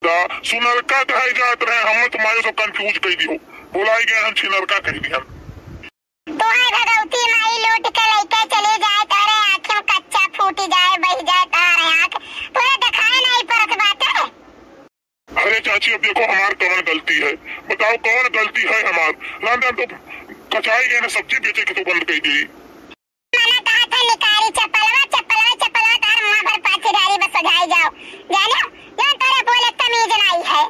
दा सुनरका कहे जात रहे, हम तुम्हारे सब कंफ्यूज कर दियो, बुलाई गए हम छिनरका कह दिया। तो है भगवती माई लूट के लेके चली जाए तारे आँखें कच्चा फूट जाए बह जाए तारे आँख तोरे दिखाए नहीं परत बाटे। अरे चाची अब देखो हमार कौन गलती है, बताओ कौन गलती है हमार? लांदन तो कचाई गए ना सब्जी बेचे के तो बंद कर दी। मैंने कहा था निकारी चप्पलवा तार मुँह भर पाचीदारी बस सजाई जाओ जानो यो तेरे बोले तमीज नहीं है।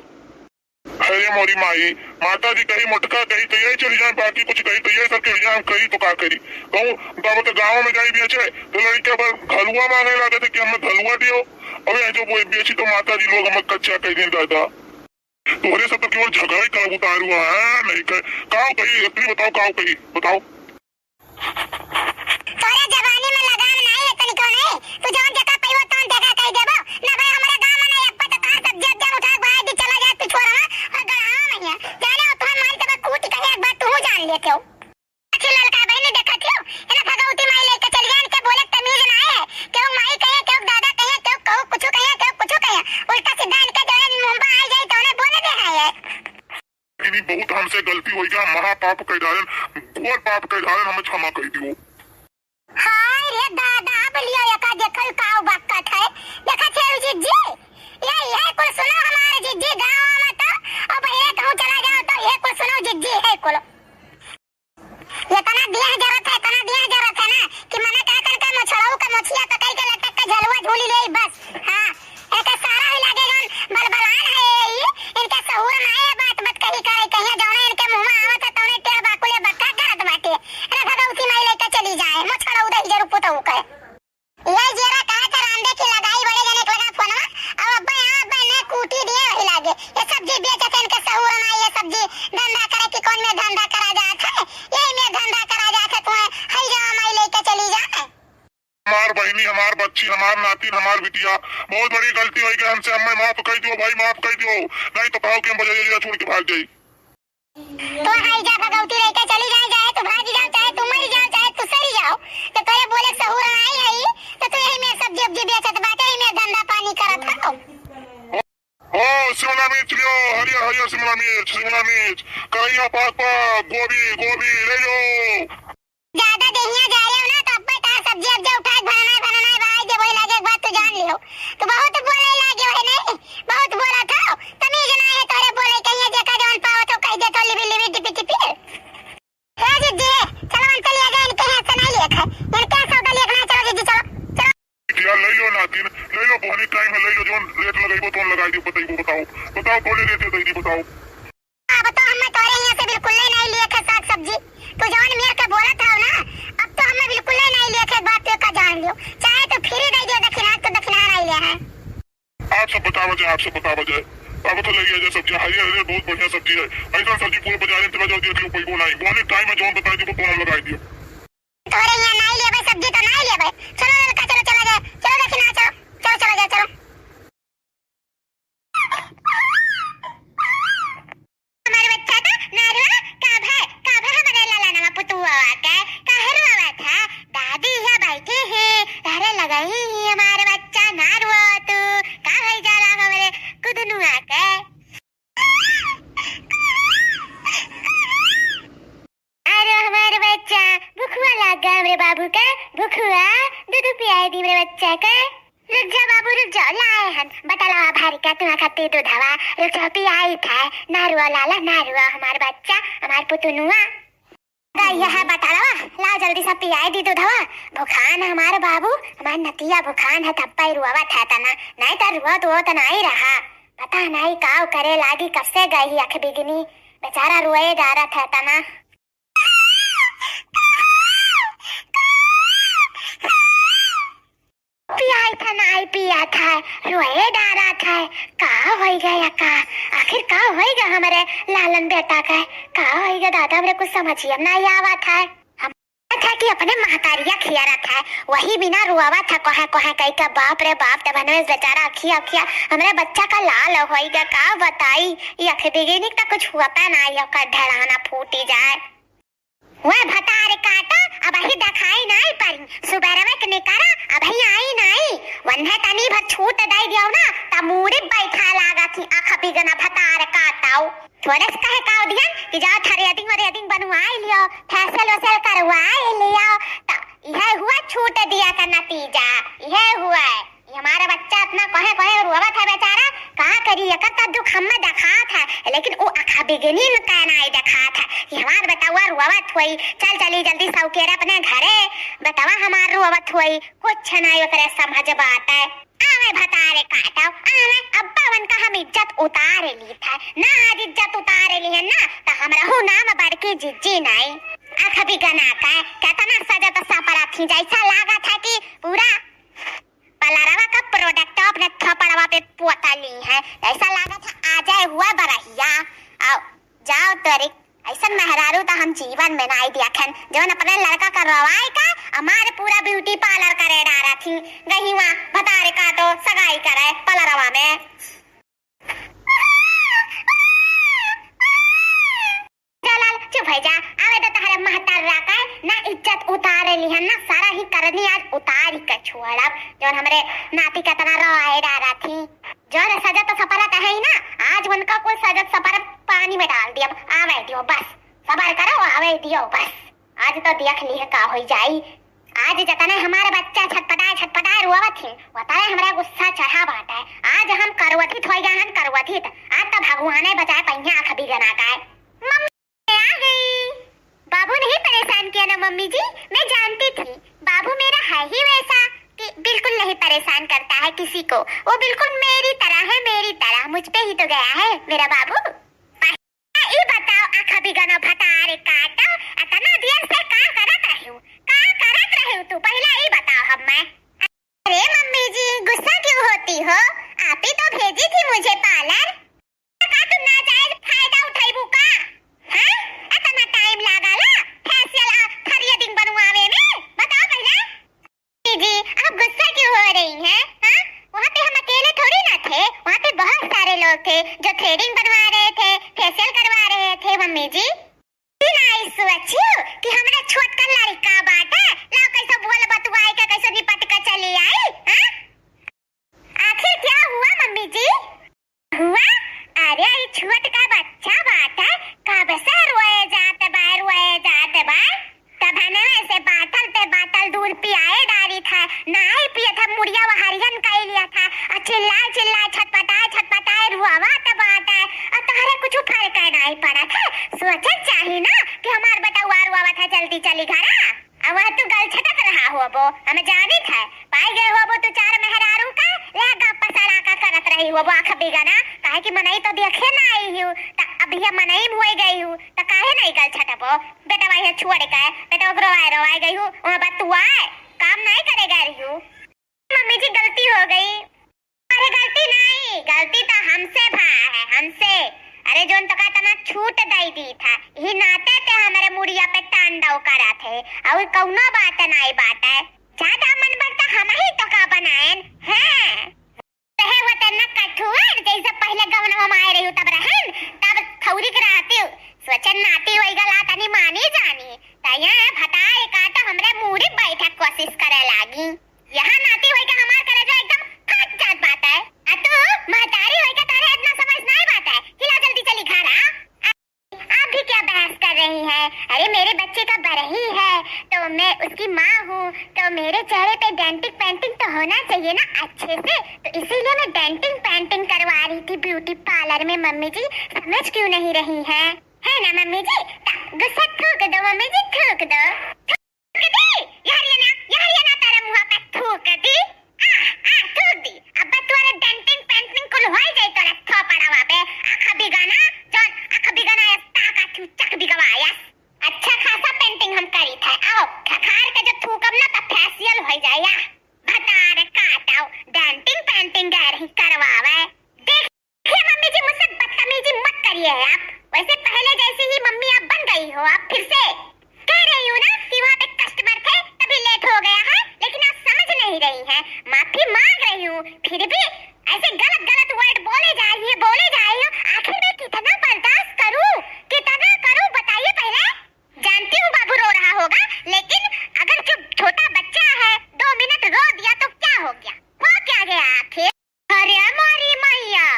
अरे मोरी माई माता जी कही मुटका कही तो यही चली जाए, बाकी कुछ कही तो यही सब चली जाए, कही तो का करी कहूँ बाबा तो गाँव में जाई बेचे तो लड़के पर घलुआ मांगने लगे थे कि हमें घलुआ दियो, अबे जो वो बेची तो माता जी लोग हमें कच्चा कह दें दादा। तोहरे सब तो केवल झगड़ा ही कर उतार हुआ है, नहीं कह काव कही इतनी बताओ काव कही बताओ। तोरे जवानी में लगाम नहीं है तनिको नहीं, तू जौन जगह पे हो तौन जगह कह देबो ना भाई हमारे गांव में नहीं अब्बा तो कहां सब्जी अब उठा भाई दी चला जा तू छोरा और गड़ा नहीं है जाने तो मान के कूट कहे एक बात तू जान लेते हो। अच्छी लड़का बहन देखा थियो एना भगवती माई लेके चल गए, इनके बोले तमीज ना है क्यों माई कहे क्यों दादा कहे क्यों कहू कुछ कहे उल्टा सीधा इनके जो है मुंबई आ जाए तो उन्हें बोले दे है। इन्हीं बहुत हमसे गलती हुई, क्या महापाप कह डालन, घोर पाप कह डालन, हमें क्षमा कर दियो। हाय रे दादा बलियो एका देखल काव बक्कत है देखा छे जिज्जी ये कुल सुनो हमारे जिज्जी गांव में तो अब ये कहूं चला जाओ तो ये कुल सुनो जिज्जी है कुल ये तना दिया जरूरत है ना कि मने का कर का मछड़ाऊ का मछिया पकड़ के लटक के झलवा झूली ले बस। हां एक सारा ही लागेगा बलबलान है ये इनके सहूर में है बात मत कही कहिया जाने इनके मुंह में आवत तो ने टेढ़ बाकुले बक्का करत बाटे अरे भगवती माई लेके चली जाए मछड़ाऊ दही जरूर पुतऊ कहे ये जेरा कहा कर आंदे की लगाई बड़े जने लगा फोनवा अब अब्बा यहां ने कूटी दिए वही लागे ये सब्जी बेचे थे इनके सहूर में ये सब्जी धंधा करे कि कौन में धंधा करा जात है यही में धंधा करा जात है तुम्हें हई जा माई लेके चली जाए। हमार बहनी हमार बच्ची हमार नातिन हमार बिटिया बहुत बड़ी गलती हुई कि हमसे, हमें माफ कर दियो भाई, माफ कर दियो, नहीं तो पाओ कि हम बजा छोड़ के भाग जाई। तो हई जा भगवती लेके चली जाए तो भाग जाओ चाहे तुम मर जाओ चाहे तू सरी जाओ तो तेरे बोले सहूर आई है तो तू यही में सब्जी उब्जी बेचत बाटे यही में धंधा पानी करत हो। ओ शिमला मिर्च लियो, हरियर हरियर शिमला मिर्च करिया पाक गोभी ले लो। ज्यादा देहिया जा रहे हो ना तो अब्बा तार सब्जी अब जो उठा बनाना भाई जे वही लागे एक बात तू जान लियो तो बहुत बोले लागे है नहीं बहुत बोला था तमीज ना है तोरे बोले कहिए जेका जवन पाओ तो कह दे तो लिबी टिपी हे जिज्जी चलो अंत लिया गए इनके हाथ से नहीं लिया है इनके सौदा लिखना चलो जिज्जी चलो बिटिया ले लो नातिन ले लो, बहुत टाइम है, ले लो जोन रेट लगाइबो तो लगा दियो, बताओ कौन रेट है दीदी बताओ। अब तो हमें तोरे यहाँ से बिल्कुल नहीं लिए थे साग सब्जी तो जवन मेरे के बोला था ना अब तो हमें बिल्कुल नहीं लिए थे बात तो का जान लियो चाहे तो फ्री दे दियो दक्षिणा तो दक्षिणा नहीं लिया है। आप सब बता बजाए अब तो ले जाए सब्जी हरियर बहुत बढ़िया सब्जी है, ऐसा सब्जी पूरे बाजार में चला जाओ देख लो कोई नहीं, बहुत टाइम है जोन बता दियो तो लगा दियो। तोरे यहाँ नहीं लिए भाई सब्जी तो नहीं लिए भाई चलो लड़का चलो चला जाए चलो दक्षिणा चलो जाए चलो। हमारे बच्चा का नारुआ का भा हमारे लाला नामा पुतुआ का कहरुआ था दादी यहाँ बैठे हैं अरे लगा ही हमारे बच्चा नारुआ तू का भाई जा रहा हमारे कुदनुआ का अरे हमारे बच्चा भूखुआ लगा मेरे बाबू का भूखुआ दूध पियाई दी मेरे बच्चा का रुक जा बाबू रुक जाओ लाए हन बता ला भारी का तुम्हारा खाते दूध हवा रुक जाओ पियाई था नारुआ लाला नारुआ हमारे बच्चा हमारे पुतुनुआ यह है बटावा, ला जल्दी से पियाई दी दूधवा। भुखान है हमारे बाबू, हमारे नतिया भुखान है, तब पे रुआवा था तना, नहीं तो रुआ तो नहीं रहा। पता नहीं काव करे लागी, कब से गई अख बिगनी, बेचारा रोए जा रहा था तना। पियाई था नहीं पिया था, रोए डारा था। का हो गया का, आखिर का हो गया हमारे लालन बेटा का हो गया दादा, हमरे कुछ समझिए नहीं आवा था। हम था कि अपने महतारिया खिया रहा था, वही बिना रुआवा था कोहे कोहे कई का। बाप रे बाप, तब हमें बेचारा अखिया अखिया हमारे बच्चा का लाल हो गया। का बताई ये अख बिगनी का कुछ हुआ पा ना, ये का ढलाना फूटी जाए। वह भतार काटा अब ही दिखाई नहीं पड़ी, सुबह में निकरा अब ही आई नहीं। वन्हे तनी भर छूट दई दियो ना, ता मूड़ी बैठा लागा थी आँख बिगना भतार काटाओ। थोड़े से कहे काव दियन कि जाओ थारे अदिंग बनवाई लियो, फैसल वैसल करवाई लियो। ता यह हुआ छूट दिया का नतीजा, यह हुआ है। हमारा बच्चा अपना कहे कहे रुआ था बेचारा, कहा करी एकता दुख हम देखा था, लेकिन वो आँखा बिगनी में कहना ही देखा था कि हमार बतावा रुआवत हुई। चल चली जल्दी सौकेरा अपने घरे, बतावा हमार रुआवत हुई, कुछ नहीं ओकरे समझ बात है। आवे भतारे काटाओ, आवे अब्बा वन का हम इज्जत उतारे ली था ना, आज इज्जत उतारे ली है ना, तो हमरा हो नाम बड़की जिज्जी नहीं। आँख बिगना का कहता ना सजा तो सपरा थी, जैसा लागा था कि पूरा पलारवा का प्रोडक्ट अपने थपड़वा पे पोता ली है, ऐसा लगा था आ जाए हुआ बरहिया। आओ जाओ तोरी, ऐसा मेहरारू तो हम जीवन में नहीं देखन, जवन अपने लड़का का रवाई का हमारे पूरा ब्यूटी पार्लर करे डारा थी। गही वहाँ भतारे का तो सगाई करे पलारवा में। जलाल चुप है जा, आवे तो तारे महतार रखा ना इज्जत उतारे ली है ना, सारा ही करनी आज उतारी के छोड़ा। जो हमरे नाती का तना रोए डारा थी, जो सजा तो सपरा तो है ही ना, आज उनका कोई सजा सपरा पानी में डाल दिया। आवे दियो बस, सबर करो आवे दियो बस, आज तो देख ली है का हो जाई। आज जतने हमारे बच्चा छटपटाए रुआवा थी, बताए हमरा गुस्सा चढ़ा बाटा है। आज हम करवथित हो गए, हम करवथित, आज तो भगवाने बचाए पहिया आँख बिगना का है। मम्मी आ गई, बाबू नहीं परेशान किया ना मम्मी जी, मैं जानती थी बाबू मेरा है ही वैसा कि बिल्कुल नहीं परेशान करता है किसी को, वो बिल्कुल मेरी तरह है, मेरी तरह मुझ पे ही तो गया है मेरा बाबू। ये बताओ आँख बिगनो भतारे काटो, इतना देर से का करत रही तू, पहले ये बताओ हमें। अरे मम्मी जी गुस्सा क्यों होती हो, आप ही तो भेजी थी मुझे पार्लर, का तुम नाजायज फायदा उठाइबू का? हाँ इतना टाइम लगा ला फेशियल थ्रेडिंग बनवावे में, बताओ पहले। जी आप गुस्सा क्यों हो रही हैं? हाँ वहाँ पे हम अकेले थोड़ी ना थे, वहाँ पे बहुत सारे लोग थे जो थ्रेडिंग बनवा रहे थे, फेशियल करवा रहे थे। मम्मी जी नहीं सोचियो कि हमरा छोट का लड़का बाटे, लाओ कैसे बोल बतवाई के कैसे निपट के चली आई। हाँ आखिर क्या हुआ मम्मी जी? हुआ अरे ये छोट का बच्चा बाटे, कब से रोए जाते बा, तब हने वैसे बाटल दूर पियाए डारी था, नहीं पिया था मुड़िया वहारियन कर लिया था, चिल्ला छटपटाए रुआवा तब बाटे, और तुम्हारे कुछ फर्क नहीं पड़ा था। सोचे चाहिए ना कि हमार बेटा रुआवा था जल्दी चली घरा, अब तू गल छटक रहा हो वो हमें जानी था, पाई गए हो वो तू चार मेहरारू का ले गप्पा सड़ा का करत रही हो वो आँख बिगना, काहे कि मनई तो देखे ना आई हूँ, अभी हम मनई हो गई हूँ, तो काहे नहीं गल छटपो बेटा भाई छोड़ के बेटा रोवाए गई हूँ, वहाँ बात तू आए काम नहीं करेगा रही हूँ। मम्मी जी गलती हो गई। अरे गलती नहीं, गलती तो हमसे भा है, हमसे। अरे जोन तो का तना छूट दई दी था, ही नाते ते हमारे मुड़िया पे तांडव करा थे, और कौनो बात नहीं बात है, ज्यादा मन बढ़ता हम ही तो का बनाएन हैं। रहे वो तना कठुआर जैसे पहले गवनवा में आए रही तब रहन, तब थौरी के रहती सोचन नाती होई गला तनी मानी जानी, तया भताए काटा हमरे मुड़ी बैठे कोशिश करे लागी, यहाँ नाती होई के हमार करे जो एकदम फट जात बात है, तू महतारी होई के तारे इतना समझ नहीं बात है, हिला जल्दी चली घरा। आप भी क्या बहस कर रही हैं? अरे मेरे बच्चे का बरही है तो मैं उसकी माँ हूँ, तो मेरे चेहरे पे डेंटिंग पेंटिंग तो होना चाहिए ना अच्छे से, तो इसीलिए मैं डेंटिंग पेंटिंग करवा रही थी ब्यूटी पार्लर में। मम्मी जी समझ क्यों नहीं रही हैं? है ना मम्मी जी? गुस्सा थूक दो मम्मी जी, थूक दो। थूक दी यार ना तारा मुंह पे थूक दी। थूक दी। अब तोरे डेंटिंग पेंटिंग कुल होई जाई तोरे थोपड़ावा पे। आँख बिगाना जौन आँख बिगाना ताका तू चक बिगवाया। अच्छा खासा पेंटिंग हम करी थे। आओ खखार के जो थूकब ना त फेशियल हो जाया। भतार काटाओ डेंटिंग पेंटिंग गैर करवावे। देखिए मम्मी जी, मुझसे बदतमीजी मत करिए आप। वैसे पहले जैसे ही मम्मी आप बन गई हो। आप फिर से कह रही हूँ ना कि वहाँ पे कस्टमर थे तभी लेट हो गया है, लेकिन आप समझ नहीं रही हैं। माफी मांग रही हूँ, फिर भी ऐसे गलत गलत वर्ड बोले जा रही हो। आखिर मैं कितना बर्दाश्त करूँ बताइए पहले। जानती हूँ बाबू रो रहा होगा, लेकिन अगर जो छोटा बच्चा है 2 मिनट रो दिया तो क्या हो गया? हो क्या गया आखिर? अरे मोरी मैया,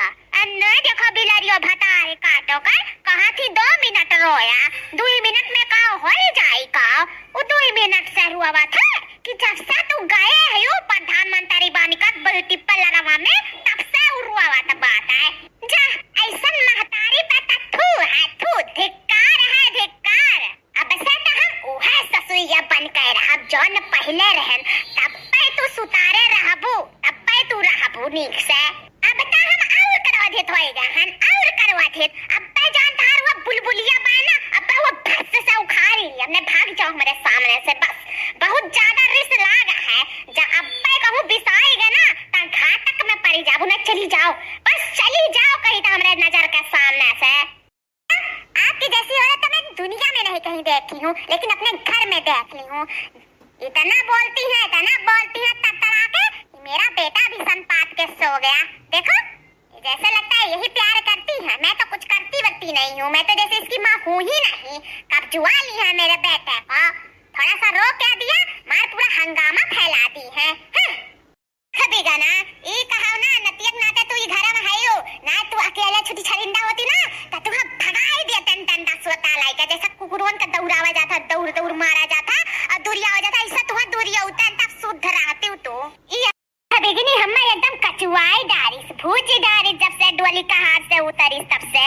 अन्ना देखो बिलारियो भतारे काटो कर। कहाँ थी 2 मिनट रोया? 2 मिनट में का हो जाई का? वो 2 मिनट से हुआ था कि जब से तू गए है यो प्रधानमंत्री बानी का ब्यूटी पार्लरवा में, तब से हुआ था बात है। जा ऐसा महतारी पे तू है तू, धिक्कार है धिक्कार। अब से तो हम उहे ससुइया बन के रहब जौन पहले रहन। तब पे तू सुतारे रहबू, तब पे तू रहबू नीक से। अब तो हम और करवाधित होई गहन, और करवाधित। अब पे जान तार वो बुलबुलिया बाना, अब पे वो भस से उखाड़ी। हमने भाग जाओ हमारे सामने से, बस बहुत ज्यादा रिस लाग है। जा अब पे कहूँ बिसाएगा ना ता घातक में पड़ी जाबू ना। चली जाओ, बस चली जाओ कहीं तो हमारे नजर के सामने से। आपकी जैसी औरत तो मैं दुनिया में नहीं कहीं देखी हूँ, लेकिन अपने घर में देख ली हूँ। इतना बोलती है तड़तड़ा के, मेरा बेटा भी संपात के सो गया। देखो जैसे लगता है यही प्यार करती है। मैं तो कुछ करती वक्ती नहीं हूँ, मैं तो जैसे इसकी माँ हूँ ही नहीं। कब जुआ ली है मेरे बेटे को, थोड़ा सा रो क्या दिया, मार पूरा हंगामा फैला दी है। कभी गाना ये कहा ना नतियक नाते तू घर में है ना, तू अकेले छुटी छरिंदा होती ना तो तू भगाई दिया टन दसवता लाइका। जैसा कुकुरवन का दौड़ावा जाता, दौड़ मारा जाता और दूरिया हो जाता, ऐसा तू दूरिया उतर तब शुद्ध रहती तू। ये बेगिनी हम्मा एकदम कचुआई डारिस भूची डारिस, जब से डोली का हाथ से उतरी तब से।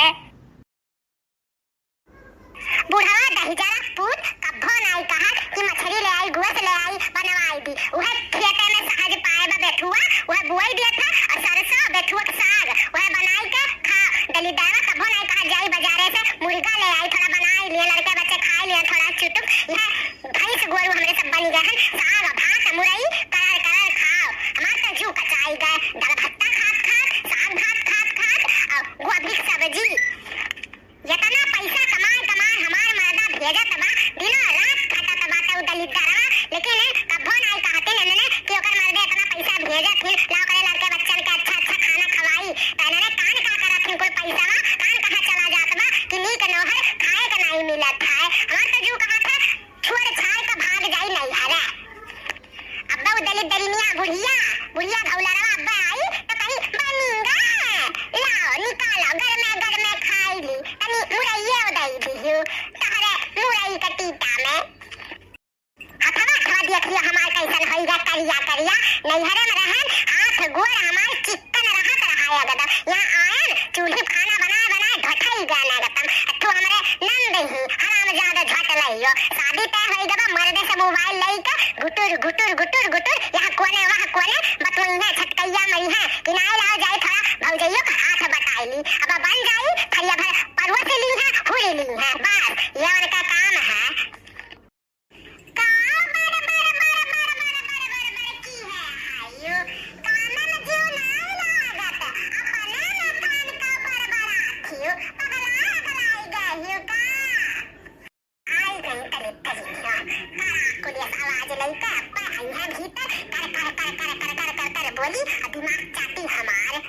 बुढ़ावा दही जरा पूत कब्बो नाई कहा कि मछली ले आई, गुस ले आई, बनवाई दी। वह खेते में सहज पाए बा बैठुआ, वह बुआई दिया था और सरसों बैठुआ का साग वह बनाई के खा। दली दावा कब्बो नाई कहा जाई बाजारे से मुर्गा ले आई, थोड़ा बनाई लिए, लड़के बच्चे खा लिए थोड़ा चुटुक। यह भैंस गोरू हमरे सब बन गए हैं। साग भात मुरई कर खाओ। हमार तो जू कचाई गए, दाल भत्ता खात साग भात खात और गोभी की सब्जी। इतना पैसा कमाए हमार मर्दा भेजा तबा दिनों रात खाता तबा तो दलित डरा, लेकिन कब्बो नहीं कहते नन्ने कि ओकर मर्दे इतना पैसा भेजा फिर लाओ करे लड़के बच्चन के अच्छा खाना खवाई। तने कान का करत फिर कोई पैसा कान कहां चला जात बा कि नीक नोहर खाए का नहीं मिलत है। हमार तो जो कहा था छोड़ छाड़ का भाग जाई नहीं हरे। अब्बा वो दलित दरिनिया बुढ़िया भौलरवा अब्बा आई तो कहीं बनीगा लाओ निकालो घर में खाई ली तनी मुरैया उदाई दी तहरे मुरई का टीटा में हथवा देख लिया हमार कैसन होइगा करिया नैहरे में रहन हाथ गोड़ हमार चिकन रहत रहा एकदम। यहाँ आयन चूल्ही खाना बनाए ढठई गाना गतम अथु हमरे नंद ही हरामजादा झट लइयो। शादी तय होई गबा मर्दे से मोबाइल लई के गुटुर यहाँ कोने वहाँ कोने बतवई है छटकैया मई है कि नाय लाओ जाए थोड़ा भौजइयो का हाथ बताई ली। अब बन जाई थलिया भर परवा से ली है हुई ली है, बस ये उनका काम है। बोली दिमाग चाटी हमारे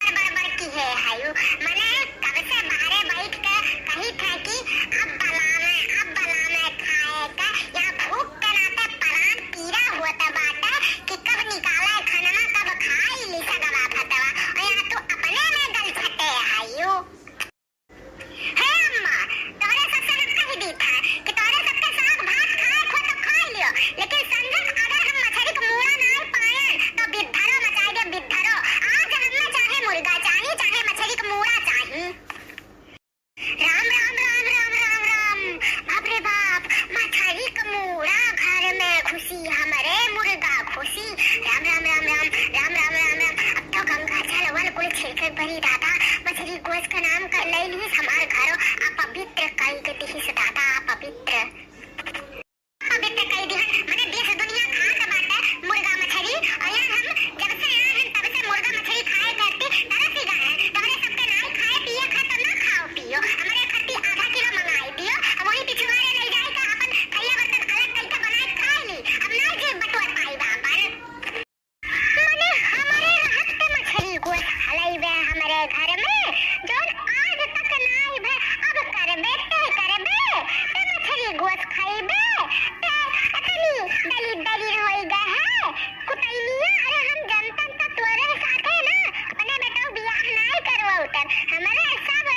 बड़ की है हायू मने कब से बाहरे बैठ के कही थे कि अब बनाने खाए का यहाँ भूख के नाते परान पीरा होता बाटा कि कब निकाला खाना कब खाई ली सगवा भतवा और यहाँ तू अपने में गल छटे हायू। हे अम्मा तोरे सबसे कही दी था कि तोरे सबके साग भात खाए खो तो खा लियो, लेकिन संजन अगर हम मछली को मुड़ा नहीं पाए तो बिद्धरो मचाएंगे बिद्धरो। बरी दादा मछली गोश्त का नाम कर ले ली हमार घरो अपवित्र कई के दिहिस दादा अपवित्र पवित्र कई दिहन मने देश दुनिया खा के बाटे मुर्गा मछली और यार हम जब से आए हैं तब से मुर्गा मछली खाए करते तरस ही गए हैं तमरे सबके नाई खाए पिए खा तो ना खाओ पियो हमारे खट्टी आधा किलो मंगाई दियो हम वही पिछवाड़े ले जाए का अपन कईया बर्तन अलग करके बनाए खा ली अब ना जी बटोर पाई बाबर मने हमारे हाथ पे मछली गोश्त हलैबे हमारे घर में जोन आज तक नाई भे अब करबे ते मछली गोश्त खाइबे दली दली होई गए है कुतैलिया अरे हम जनता त तोरे साथे ना अपने बेटा बियाह नहीं करवा उतर हमारे सब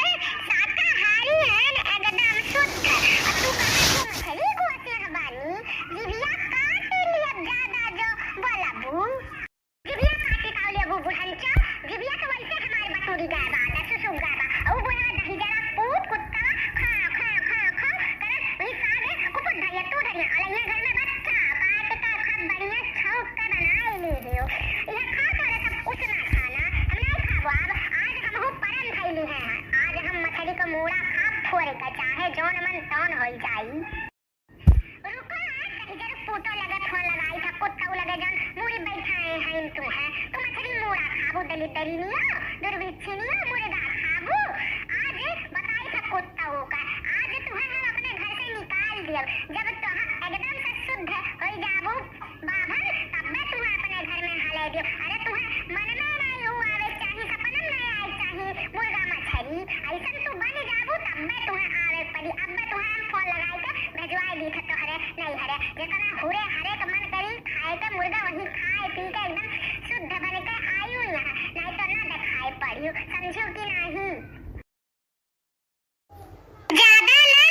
शाकाहारी हैं एकदम शुद्ध अब तू कहां मछली को से हबानी जिबिया काट लिया ज्यादा जो बोला बू जिबिया काटे का लिया बू बुढ़ंचा जिबिया के वैसे हमारे बटोरी गया बात है सुसुम गया ओ बुढ़ा दही जरा पूत कुत्ता खा खा खा खा करे वही सागे कुपट धरिया तू धरिया अलैया घर में बढ़िया छौक के बनाए ली हो यह खा करे सब उतना खाना हम नहीं खाबो अब आज हम हो परन खैली है आज हम मछली का मूड़ा खा फोड़े का चाहे जोन मन तौन होई जाई रुको कहीं जरा फोटो लगा फोन लगाई था कुत्ता लगे जान मूड़ी बैठाए हैं तुम है तो मछली मूड़ा खाबो दली दली निया दुर्विच्छिनिया मुर्गा खाबो आज बताई था कुत्ता का आज तुम्हें हम अपने घर से निकाल दिया जब तो एकदम से शुद्ध हो जाबो बाभन तब मैं तुम्हें अपने घर में हले दियो अरे तुम्हें मन में नहीं हुआ आवे चाहिए सपना नहीं आए चाहिए मुर्गा मछली ऐसा तू बन जाबू तब मैं तुम्हें आवे पड़ी अब मैं तुम्हें फोन लगाई के भेजवाई दी था तो हरे नहीं हरे जितना हुरे हरे का मन करी खाए के मुर्गा वही खाए पी के एकदम शुद्ध बन के आयु यहाँ नहीं तो ना दिखाई पड़ी समझो कि नहीं ज्यादा ना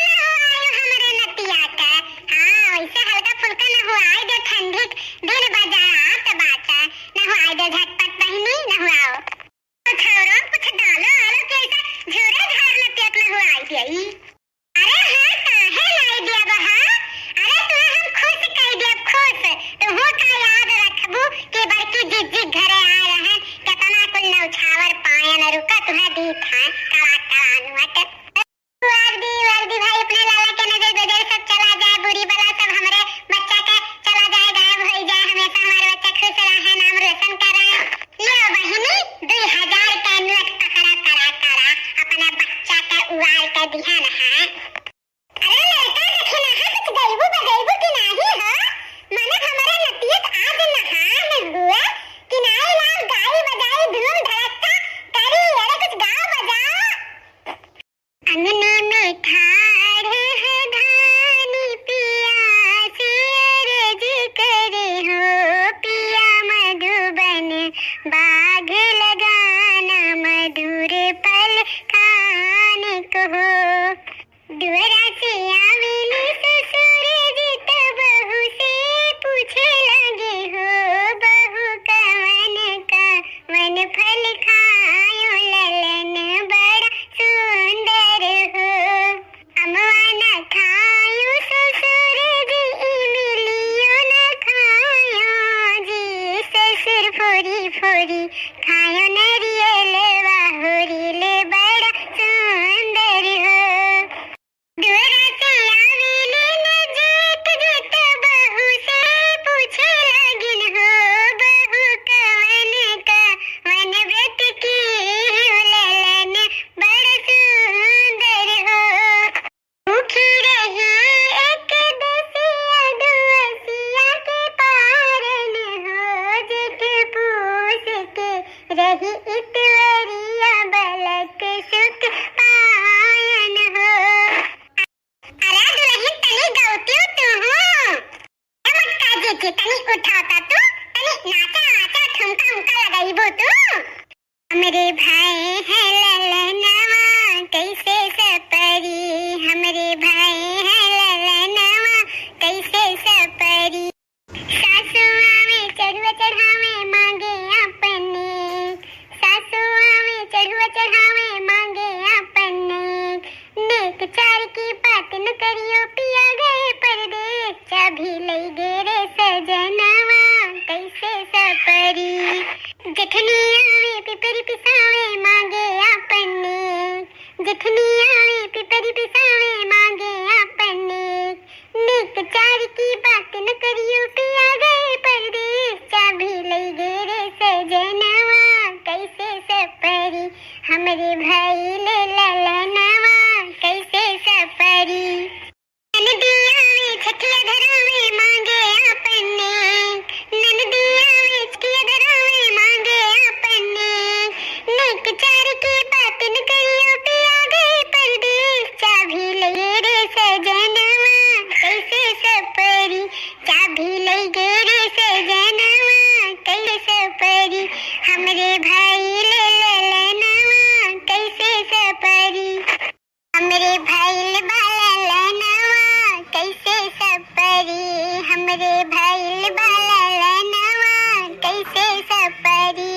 आयु हमारे नतिया का हाँ वैसे हल्का फुल्का ना हुआ आए जो ठंडी दिन बजा तो बात है ना हुआ आए जो झटपट बहनी ना हुआ छोरो कुछ डालो आलो कैसा झूरे झाड़ में पेट में हुआ आई गई अरे हाँ काहे लाई दिया बहा अरे तुम्हें हम खुश कह दिया खुश तो वो का याद रखबू कि बड़की जिज्जी घरे आ रहे कितना कुल नौछावर पायन रुका तुम्हें दिखाए कड़ा अनुवट वर्दी भाई अपने लाला के नजर गुजर सब चला जाए बुरी बला सब हमारे बच्चा के चला जाए गायब हो जाए हमेशा हमारे बच्चा खुश रहे नाम रोशन करे लो बहिनी 2000 का नोट पकड़ा करा अपने बच्चा के उड़ाल के दिया ना अरे लड़का देखना है कुछ गईबू बगईबू कि नहीं हो माने हमारे नतियत आज नहा हुआ कि नहीं लाल गाई बजाई धूम धड़का करी अरे कुछ गाओ बजाओ अंगने में ठाड़ है धानी पिया सूरज करे हो पिया मधुबन बाग लगाना मधुर पल खाने को हो दुआरा से आवेली ससुर जी तो बहू से पूछे लगे हो बहू कवन का वन फल खायो ललन बड़ा सुंदर हो अमवा न खायो ससुर जी इमलियो न खायो जी ससुर फोरी फोरी खायो नरियल वाहुरी ले बड़ा सुंदर हो दुआरा से आवेली न जेठ जेठ बहू से पूछे लगिन हो बहू कवन का वन व्रत की ललन बड़ा सुंदर हो भूखी रही एक दसिया दुअसिया के पारन हो जेठ पूछ के रही इतवरिया बलक सुख पायन हो अरे दुल्हन तनी गौती तू हो मटका जे तनी उठाता तू तनी नाचा नाचा ठुमका उमका लगाईबो तू हमरे भाई है ललनवा कैसे सपरी हमरे भाई है ललनवा कैसे सपरी सासुआ में चढ़ुआ चढ़ावे मांगे अपने सासुआ में चढ़ुआ चढ़ावे मांगे अपने नेक चार की बात न करियो पिया गए परदेश चाभी ले गे रे सजनवा कैसे सपरी जठनी आवे पिपरी पिसावे मांगे चार की बात न करियो पिया गए परदेस चाबी लई गए रे सजनवा कैसे सपरी हमरे भाई ले ललनवा कैसे सपरी ननदिया में छठिया घरों में मांगे अपने ननदिया में छठिया घरों में मांगे अपने नेक चार की बात न करियो पिया गए परदेस चाबी ले रे सजनवा कैसे सपरी चाबी ले गए रे सजनवा कैसे सपरी हमरे भाई ले ललनवा कैसे सपरी हमरे भाई बालनवा कैसे सपरी हमरे भाई बालनवा कैसे सपरी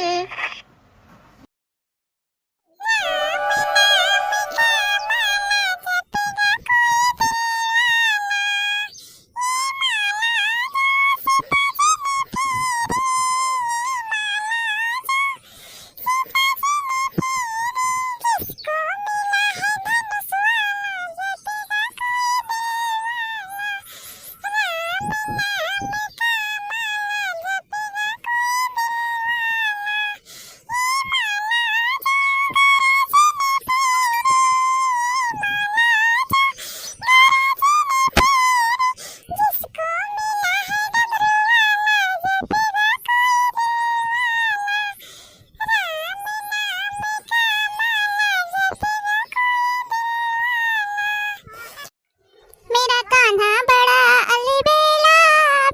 मेरा कान्हा बड़ा अलबेला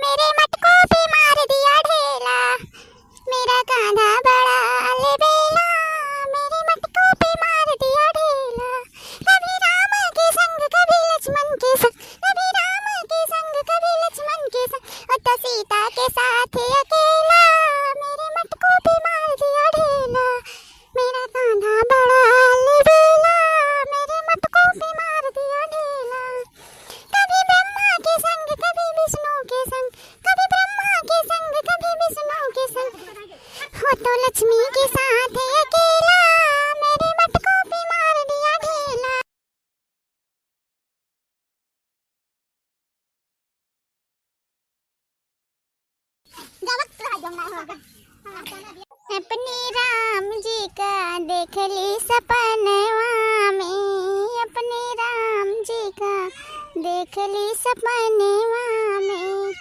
मेरे मटकों पे मार दिया ढेला मेरा कान्हा बड़ा अलबेला मेरे मटकों पे मार दिया ढेला कभी राम के संग कभी लक्ष्मण के संग कभी राम के संग कभी लक्ष्मण के संग और तो सीता के साथ अकेला मेरे मटकों पे मार दिया ढेला मेरा कान्हा बड़ा अलबेला मेरे मटकों पे मार दिया ढेला कभी ब्रह्मा के संग कभी विष्णु के संग कभी ब्रह्मा के संग कभी विष्णु के संग हो तो लक्ष्मी के साथ अकेला मेरे मटकों पे मार दिया ढेला अपने राम जी का देख ली सपनवा में अपने राम जी का देख ली सपनवा में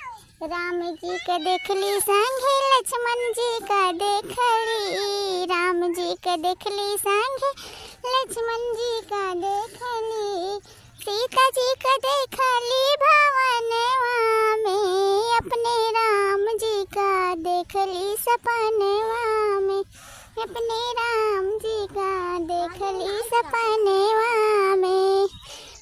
राम जी का देख ली संगे लक्ष्मण जी का देख ली राम जी का देख ली संगे लक्ष्मण जी का देख ली सीता जी का देख ली भवनवा में अपने राम जी का देख ली सपनवा में अपने राम जी का देख ली सपनवा में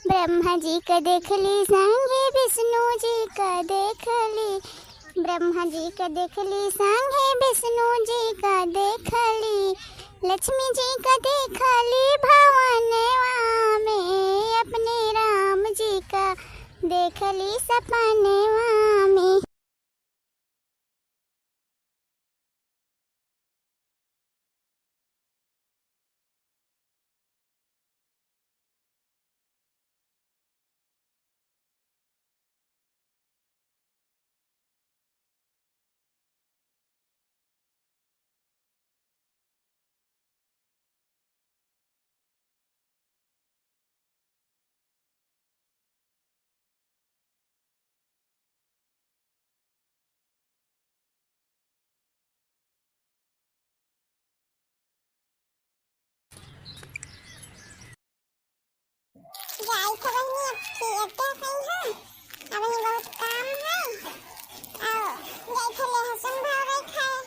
ब्रह्मा जी का देख ली संगे विष्णु जी का देख ली ब्रह्मा जी का देख ली संगे विष्णु जी का देख ली लक्ष्मी जी का देख ली भवनवा में अपने राम जी का देख ली सपनवा में जाई तो बहनी अब थिएटर है अब ही बहुत काम है और जाई तो ले हसन भावे खाए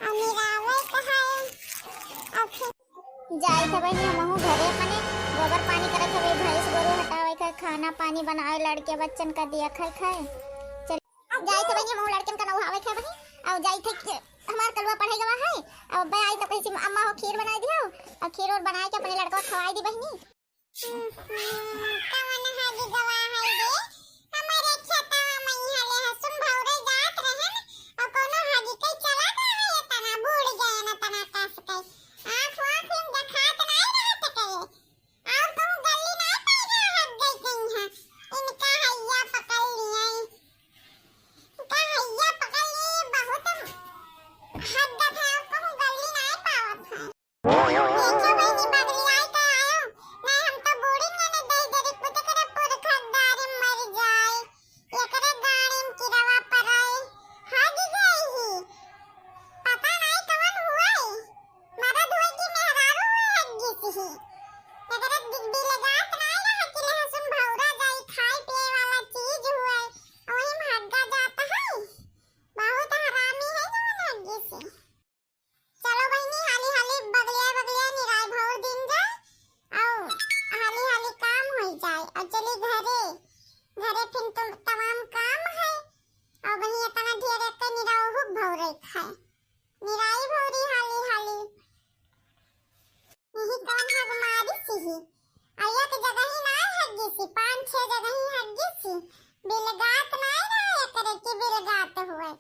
और मेरा आवे कहाए और फिर जाई तो बहनी हमहु घरे अपने गोबर पानी करत हवे भैंस गोरू हटावे का खाना पानी बनाए लड़के बच्चन का दिया खाए चल जाई तो बहनी हमहु लड़कन का नहावे खाए बहनी और जाई थे हमार कलवा पढ़ाई गवा है और बे आई तो कैसे अम्मा हो खीर बना दियो और खीर और बनाए के अपने लड़का खवाई दी बहनी कवन हाजी गवा है दे हमारे छता मैया ले हसुन भौरे जात रहन और कोनो हाजी कई चला है तना बूढ़ गए न तना कस कई आंख में दिखात नहीं रहत करे और तुम गली नहीं पैदा हट गई कहीं है इनका हैया पकड़ लिया तो तमाम काम है और वही इतना ढेर के निराव हो भौरे खाए निराई भौरी हाली हाली यही कौन है हमारी सी आया के जगह ही ना है जैसी 5-6 जगह ही है जैसी बिलगात ना है करे के बिलगात हुए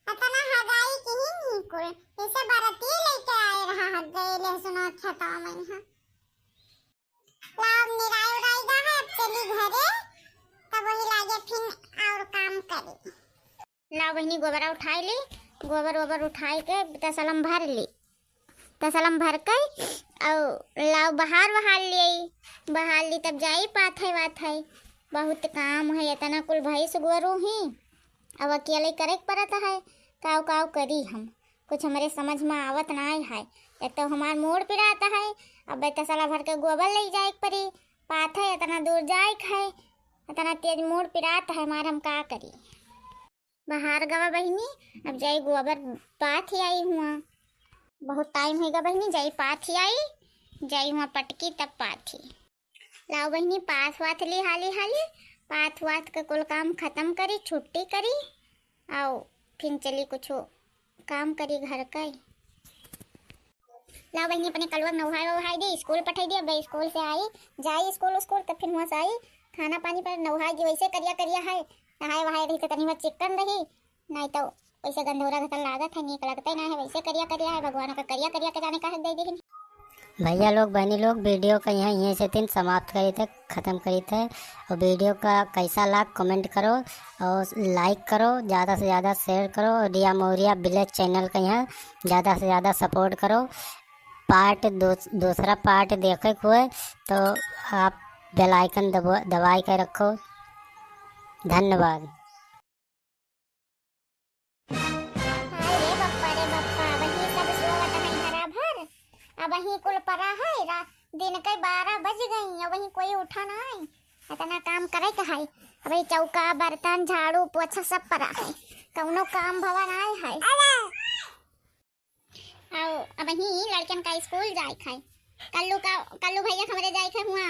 अतना हगाई की ही नहीं कुल ऐसे भारतीय लेके आए रहा है गए ले सुनो छता में हां लाभ निराई उराई दा है अब चली घरे तब वही लागे फिर और काम करे लाओ बहनी गोबरा उठाई ली गोबर उठाई के तसलम भर ली तसलम भर कर और लाओ बहार बहार ली तब जाई पाथे वाथे बहुत काम है इतना कुल भैंस गोरू ही अब अकेले करे पड़ता है काव काव करी हम कुछ हमारे समझ में आवत ना है एक तो हमार मोड़ पिराता है अब तसला भर के गोबर ले जाए परी पाथे इतना दूर जाए है इतना तेज मोड़ पिराता है हमार हम का करी बाहर गवा बहनी अब जाई गोबर पाथ ही आई हुआ बहुत टाइम होगा बहनी जाई पाथ ही आई जाई हुआ पटकी तब पाथी लाओ बहनी पाथ वाथ ली हाली हाली पाथ वाथ का कुल काम खत्म करी छुट्टी करी आओ फिर चली कुछ काम करी घर का लाओ बहनी अपने कलवा नहाई दी स्कूल पठाई दी अब स्कूल से आई जाई स्कूल तब फिर वहाँ से आई खाना पानी पर नहाई दी वैसे करिया है नहाए वहाए रही तो तनी में चिकन रही नहीं तो वैसे गंधौरा घटन लागत है नीक लगता ही ना है वैसे करिया है भगवान का करिया के जाने का हक दे दी भैया लोग बहनी लोग वीडियो का यहाँ यहीं से दिन समाप्त करी थे ख़त्म करी थे और वीडियो का कैसा लगा कमेंट करो और लाइक करो ज़्यादा से ज़्यादा शेयर करो और रिया मौर्या विलेज चैनल का यहाँ ज़्यादा से ज़्यादा सपोर्ट करो दूसरा पार्ट देखे हुए तो आप बेल आइकन दबाई के रखो धन्यवाद। वही कुल परा है दिन के 12 बज गई वही कोई उठा ना है इतना काम करे के है अबे चौका बर्तन झाड़ू पोछा सब परा है कौनो काम भवन आए है आओ अब वही लड़कन का स्कूल जाए है कल्लू भैया हमारे जाए है हुआ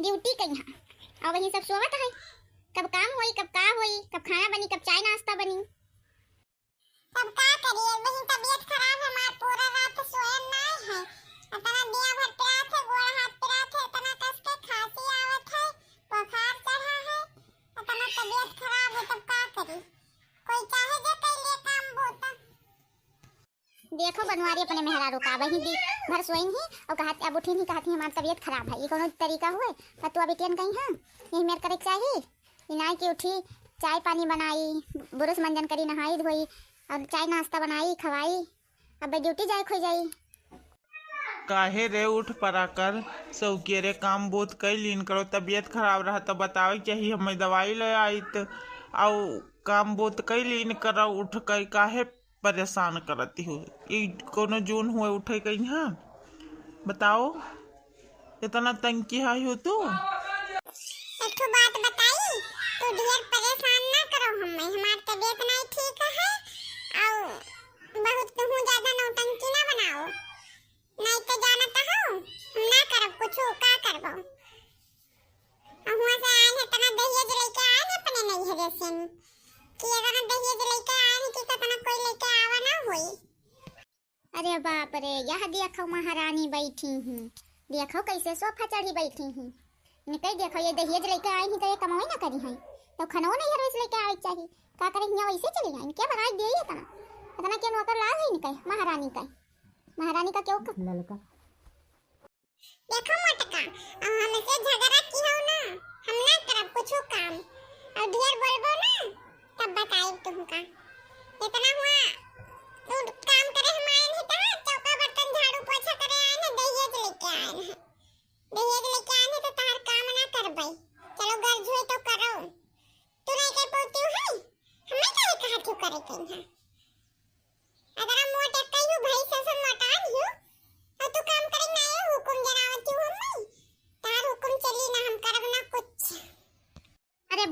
ड्यूटी के यहाँ और वही सब सोवत है कब काम होई कब का होई कब खाना बनी कब चाय नाश्ता बनी तब का करिए वही तबीयत खराब है हमार पूरा रात सोए ना है इतना दिया भर पिरात है गोड़ हाथ पिरात है इतना कस के खांसी आवत है बुखार चढ़ा है इतना तबीयत खराब है तब का करी कोई चाहे जो कर ले काम बोता देखो बनवारी अपने मेहरारू का वही दी भर सोई ही और कहते अब उठी नहीं कहती हमारी तबीयत खराब है ये कोनो तरीका हुए पर तू अभी टेन कहीं हां यही मेर करे चाहिए इनाई की उठी चाय पानी बनाई बुरुस मंजन करी नहाई धोई और चाय नाश्ता बनाई खवाई अब ड्यूटी जाए खो जाई काहे रे उठ पड़ा कर सौके रे काम बोत कई लीन करो तबीयत खराब रहा तो बतावे चाहिए हमें दवाई ले आई तो आओ काम बोत कई लीन करो उठ कर काहे परेशान करती हो ये कोनो जून हुए उठे कहीं हाँ बताओ इतना तंगी है हो तू एक तो बात बताई तो ढेर परेशान ना करो हमें हमारी तबीयत नहीं ठीक है और बहुत हूँ ज्यादा नौटंकी ना बनाओ नहीं तो जानता हूँ हम ना करब कुछ का करबो हुआ से आए हैं तना दहेज लेके आए हैं अपने नहीं है जैसे कि अगर दहेज लेके आए हैं कि तना कोई लेके आवा ना होई अरे बाप रे यह देखो महारानी बैठी हूँ देखो कैसे सोफा चढ़ी बैठी हूँ निकल देखो ये दहेज लेके आई ही तो ये कमाई ना करी है तो खनो नहीं हर लेके आवे चाहिए का करे यहाँ वैसे चली जाए क्या बनाई दे इतना क्यों नौकर लाल है निकल महारानी का क्यों ललका देखो मोटका हमसे झगड़ा की हो ना हम ना करब कुछ काम और ढेर बोलबो ना तब बताई तुमका इतना हुआ तू काम करे हम आए नहीं ता चौका बर्तन झाड़ू पोछा करे आए ना दहेज लेके आए हैं दहेज लेके आए तो तार काम ना करबै चलो घर झोई तो करो तू नहीं कर पाती है हमें क्या कहा तू करे कहीं अगर हम मोटे कहीं भाई ससन मोटा दियो और तू काम करे ना ये हुकुम जनावती हूं मैं तार हुकुम चली ना हम करब ना कुछ अरे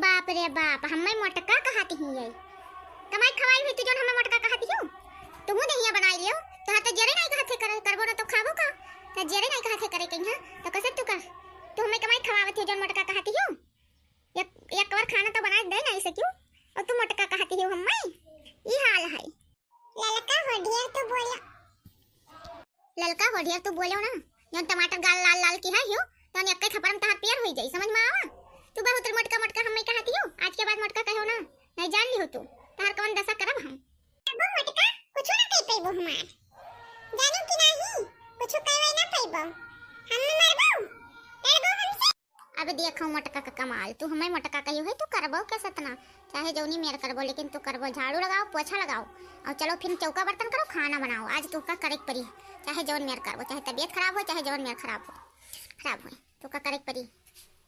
बाप हमें मोटका कहती हूँ ये कमाई खवाई हुई तू जो हमें मोटका कहती हूँ तुम दहिया बनाई लियो तो हाथ जरे नहीं कहते करबो ना तो खाबो का तो जरे नहीं कहते करे कहीं तो कैसे तू कर तू हमें कमाई खवावत हो जो मोटका कहती हूँ एक बार खाना तो बना दे ना ढेर तू बोले ना जौन टमाटर गाल लाल लाल की है हियो तौन एक थप्पड़ में तहार पेड़ हो जाई समझ में आवा तू बहुत मोटका मोटका हम कहती हो आज के बाद मोटका कहो ना नहीं जान ली हो तू तहार कौन दशा करब हम अब मोटका कुछ ना कह पैबो हमार जानो कि नहीं कुछ कहवे ना पैबो हम मरबो लड़बो हमसे अबे देखो मोटका का कमाल तू हमें मोटका कहियो है तू करबो के सतना चाहे जौनी मेर करबो लेकिन तू करबो झाड़ू लगाओ पोछा लगाओ और चलो फिर चौका बर्तन करो खाना बनाओ आज तू का करे परी चाहे जौन मेर करबो चाहे तबीयत खराब हो चाहे जौन मेर खराब हो तू का करे परी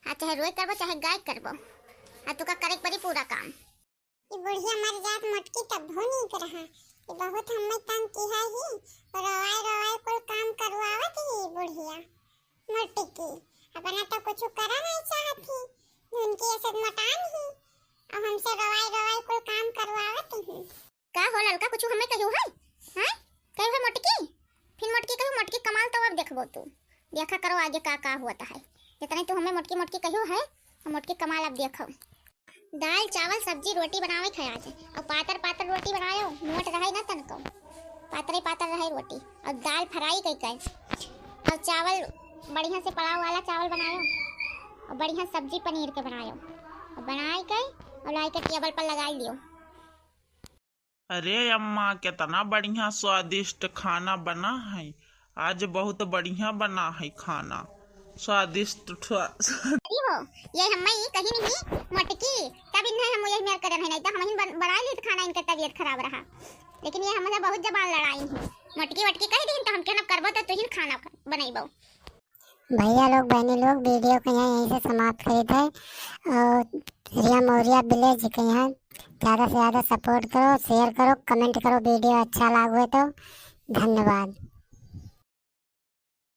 हाँ चाहे रोज करबो चाहे गाय करबो हाँ तू का करे परी पूरा काम ये बुढ़िया मर जात मोटकी तब हो नहीं कर रहा ये बहुत हमें तंग की है ही रवाय रवाय कुल काम करवावत ही बुढ़िया मोटकी अपना तो कुछ करा नहीं चाहती उनकी असद मटान ही और हमसे रवाय रवाय कुल काम करवावत ही का हो ललका कुछ हमें कहियो है हैं कहियो है मोटकी फिर मोटकी कहियो मोटकी कमाल तो अब देखबो तू देखा करो आगे का होता है जितने तू हमें मोटकी मोटकी कहियो है मोटकी कमाल अब देखो दाल चावल सब्जी रोटी बनावे खाया आज और पातर पातर रोटी बनायो मोट रहे ना तनको पातरे पातर रहे रोटी और दाल फ्राई कई और चावल बढ़िया से पलाव वाला चावल बनायो और बढ़िया सब्जी पनीर के बनायो और बनाए के और लाई के टेबल पर लगा लियो अरे अम्मा कितना बढ़िया स्वादिष्ट खाना बना है आज बहुत बढ़िया बना है खाना स्वादिष्ट अरे हो ये हम कहीं नहीं मोटकी तब इन्हें हम ये मेर करे नहीं तो हम ही बना ली खाना इनका तबीयत खराब रहा लेकिन ये हमसे बहुत जबान लड़ाई है मोटकी वटकी कह दी तो हम के न करबो तो तुहिन खाना बनाइबो भैया लोग बहनी लोग वीडियो को यहाँ यहीं से समाप्त करी थे और रिया मौर्या विलेज के यहाँ ज़्यादा से ज़्यादा सपोर्ट करो शेयर करो कमेंट करो वीडियो अच्छा लागो तो धन्यवाद।